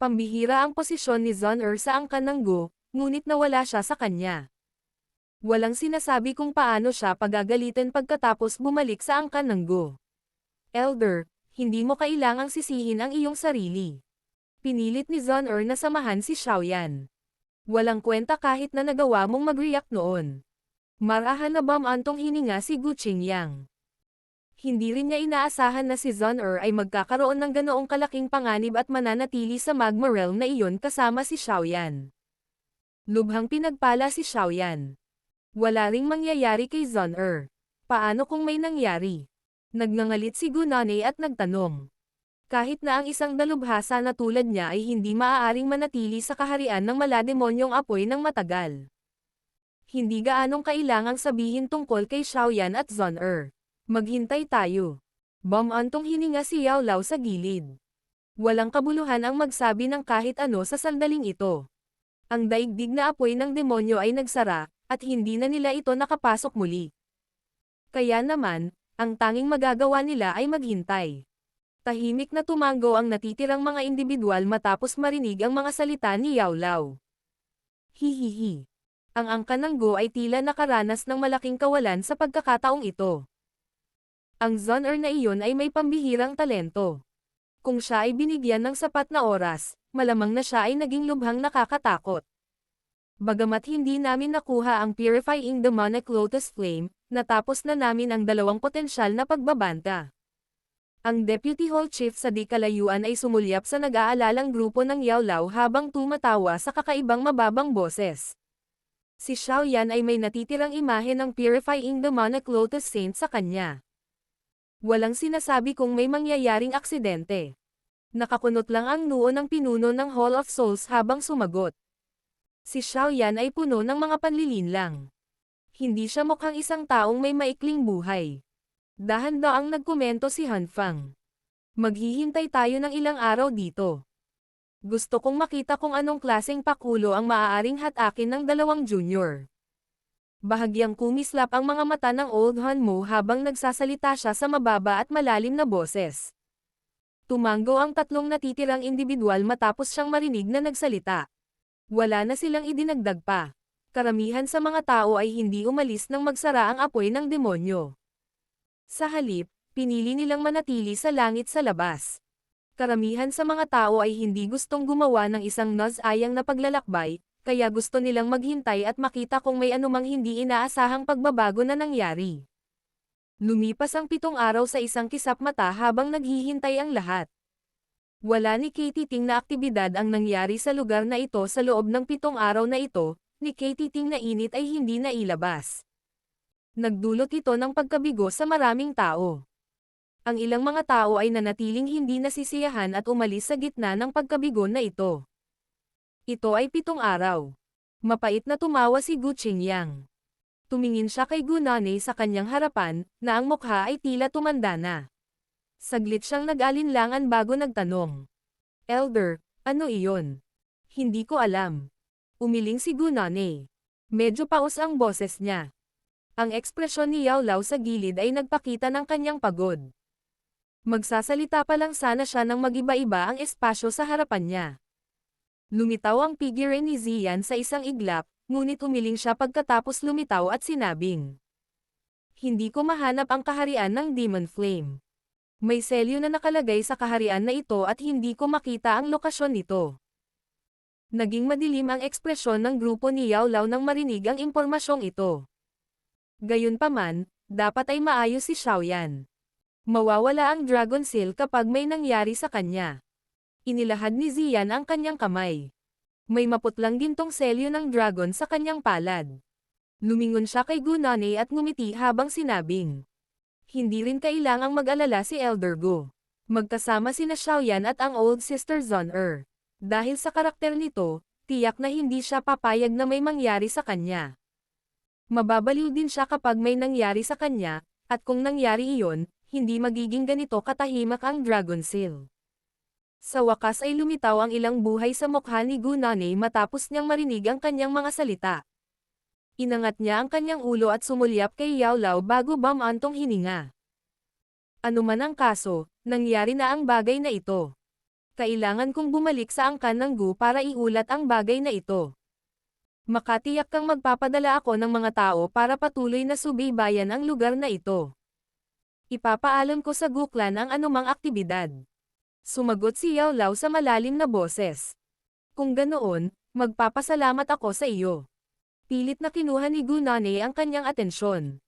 Pambihira ang posisyon ni Zun-Er sa angkan ng Go, ngunit nawala siya sa kanya. Walang sinasabi kung paano siya pagagalitin pagkatapos bumalik sa angkan ng Go. Elder, hindi mo kailangang sisihin ang iyong sarili. Pinilit ni Zun-Er na samahan si Xiaoyan. Walang kwenta kahit na nagawa mong mag-react noon. Marahan na bam-antong hininga si Gu Qingyang. Hindi rin niya inaasahan na si Zun-Er ay magkakaroon ng ganoong kalaking panganib at mananatili sa magma realm na iyon kasama si Xiaoyan. Lubhang pinagpala si Xiaoyan. Wala ring mangyayari kay Zun-Er. Paano kung may nangyari? Nagngangalit si Gunane at nagtanong. Kahit na ang isang dalubhasa na tulad niya ay hindi maaaring manatili sa kaharian ng malademonyong apoy ng matagal. Hindi gaanong kailangang sabihin tungkol kay Xiaoyan at Zun-Er. Maghintay tayo. Bam-antong hininga si Yao Lao sa gilid. Walang kabuluhan ang magsabi ng kahit ano sa sandaling ito. Ang daigdig na apoy ng demonyo ay nagsara, at hindi na nila ito nakapasok muli. Kaya naman, ang tanging magagawa nila ay maghintay. Tahimik na tumango ang natitirang mga individual matapos marinig ang mga salita ni Yao Lao. Hihihi. Ang angkan ng Go ay tila nakaranas ng malaking kawalan sa pagkakataong ito. Ang Zun-Er na iyon ay may pambihirang talento. Kung siya ay binigyan ng sapat na oras, malamang na siya ay naging lubhang nakakatakot. Bagamat hindi namin nakuha ang Purifying Demonic Lotus Flame, natapos na namin ang dalawang potensyal na pagbabanta. Ang Deputy Hall Chief sa di kalayuan ay sumulyap sa nag-aalalang grupo ng Yao Lao habang tumatawa sa kakaibang mababang boses. Si Xiaoyan ay may natitirang imahe ng Purifying Demonic Lotus Saint sa kanya. Walang sinasabi kung may mangyayaring aksidente. Nakakunot lang ang noo ng pinuno ng Hall of Souls habang sumagot. Si Xiaoyan ay puno ng mga panlilinlang. Hindi siya mukhang isang taong may maikling buhay. Dahan-daang nagkomento si Han Fang. Maghihintay tayo ng ilang araw dito. Gusto kong makita kung anong klaseng pakulo ang maaaring hatakin ng dalawang junior. Bahagyang kumislap ang mga mata ng Old Han Mo habang nagsasalita siya sa mababa at malalim na boses. Tumango ang tatlong natitirang individual matapos siyang marinig na nagsalita. Wala na silang idinagdag pa. Karamihan sa mga tao ay hindi umalis nang magsara ang apoy ng demonyo. Sa halip, pinili nilang manatili sa langit sa labas. Karamihan sa mga tao ay hindi gustong gumawa ng isang naz-ayang na paglalakbay, kaya gusto nilang maghintay at makita kung may anumang hindi inaasahang pagbabago na nangyari. Lumipas ang 7 araw sa isang kisap mata habang naghihintay ang lahat. Wala ni Katie Ting na aktibidad ang nangyari sa lugar na ito sa loob ng 7 araw na ito, ni Katie Ting na init ay hindi nailabas. Nagdulot ito ng pagkabigo sa maraming tao. Ang ilang mga tao ay nanatiling hindi nasisiyahan at umalis sa gitna ng pagkabigo na ito. Ito ay 7 araw. Mapait na tumawa si Gu Qingyang. Tumingin siya kay Gunane sa kanyang harapan, na ang mukha ay tila tumanda na. Saglit siyang nag-alinlangan bago nagtanong. Elder, ano iyon? Hindi ko alam. Umiling si Gunane. Medyo paus ang boses niya. Ang ekspresyon ni Yao Lao sa gilid ay nagpakita ng kanyang pagod. Magsasalita pa lang sana siya nang mag-iba-iba ang espasyo sa harapan niya. Lumitaw ang figure ni Ziyan sa isang iglap, ngunit umiling siya pagkatapos lumitaw at sinabing, "Hindi ko mahanap ang kaharian ng Demon Flame. May selyo na nakalagay sa kaharian na ito at hindi ko makita ang lokasyon nito. Naging madilim ang ekspresyon ng grupo ni Yao Lao nang marinig ang impormasyong ito. Gayunpaman, dapat ay maayos si Xiaoyan. Mawawala ang Dragon Seal kapag may nangyari sa kanya. Inilahad ni Ziyan ang kanyang kamay. May maputlang gintong selyo ng dragon sa kanyang palad. Lumingon siya kay Gunane at ngumiti habang sinabing, hindi rin kailangang mag-alala si Elder Gu. Magkasama sina Xiaoyan at ang old sister Zon-er. Dahil sa karakter nito, tiyak na hindi siya papayag na may mangyari sa kanya. Mababaliw din siya kapag may nangyari sa kanya, at kung nangyari iyon, hindi magiging ganito katahimik ang Dragon Seal. Sa wakas ay lumitaw ang ilang buhay sa mukha ni Gunane matapos niyang marinig ang kanyang mga salita. Inangat niya ang kanyang ulo at sumulyap kay Yao Lao bago bumantong hininga. Ano man ang kaso, nangyari na ang bagay na ito. Kailangan kong bumalik sa angkan ng Gu para iulat ang bagay na ito. Makatiyak kang magpapadala ako ng mga tao para patuloy na subaybayan ang lugar na ito. Ipapaalam ko sa Gu Clan ang anumang aktibidad. Sumagot si Yao Lao sa malalim na boses. Kung ganoon, magpapasalamat ako sa iyo. Pilit na kinuha ni Gunane ang kanyang atensyon.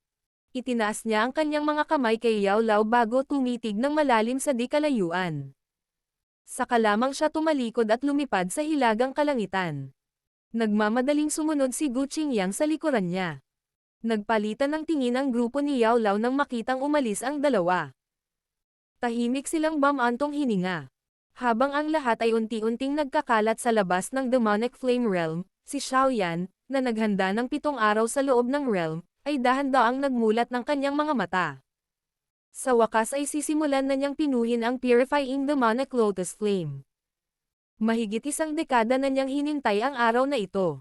Itinaas niya ang kanyang mga kamay kay Yao Lao bago tumitig ng malalim sa di kalayuan. Saka lamang siya tumalikod at lumipad sa hilagang kalangitan. Nagmamadaling sumunod si Gu Qingyang sa likuran niya. Nagpalitan ng tingin ang grupo ni Yao Lao nang makitang umalis ang dalawa. Tahimik silang bumantong hininga. Habang ang lahat ay unti-unting nagkakalat sa labas ng Demonic Flame Realm, si Xiaoyan, na naghanda ng 7 araw sa loob ng realm, ay dahan-daang nagmulat ng kanyang mga mata. Sa wakas ay sisimulan na niyang pinuhin ang Purifying Demonic Lotus Flame. Mahigit 1 dekada na niyang hinintay ang araw na ito.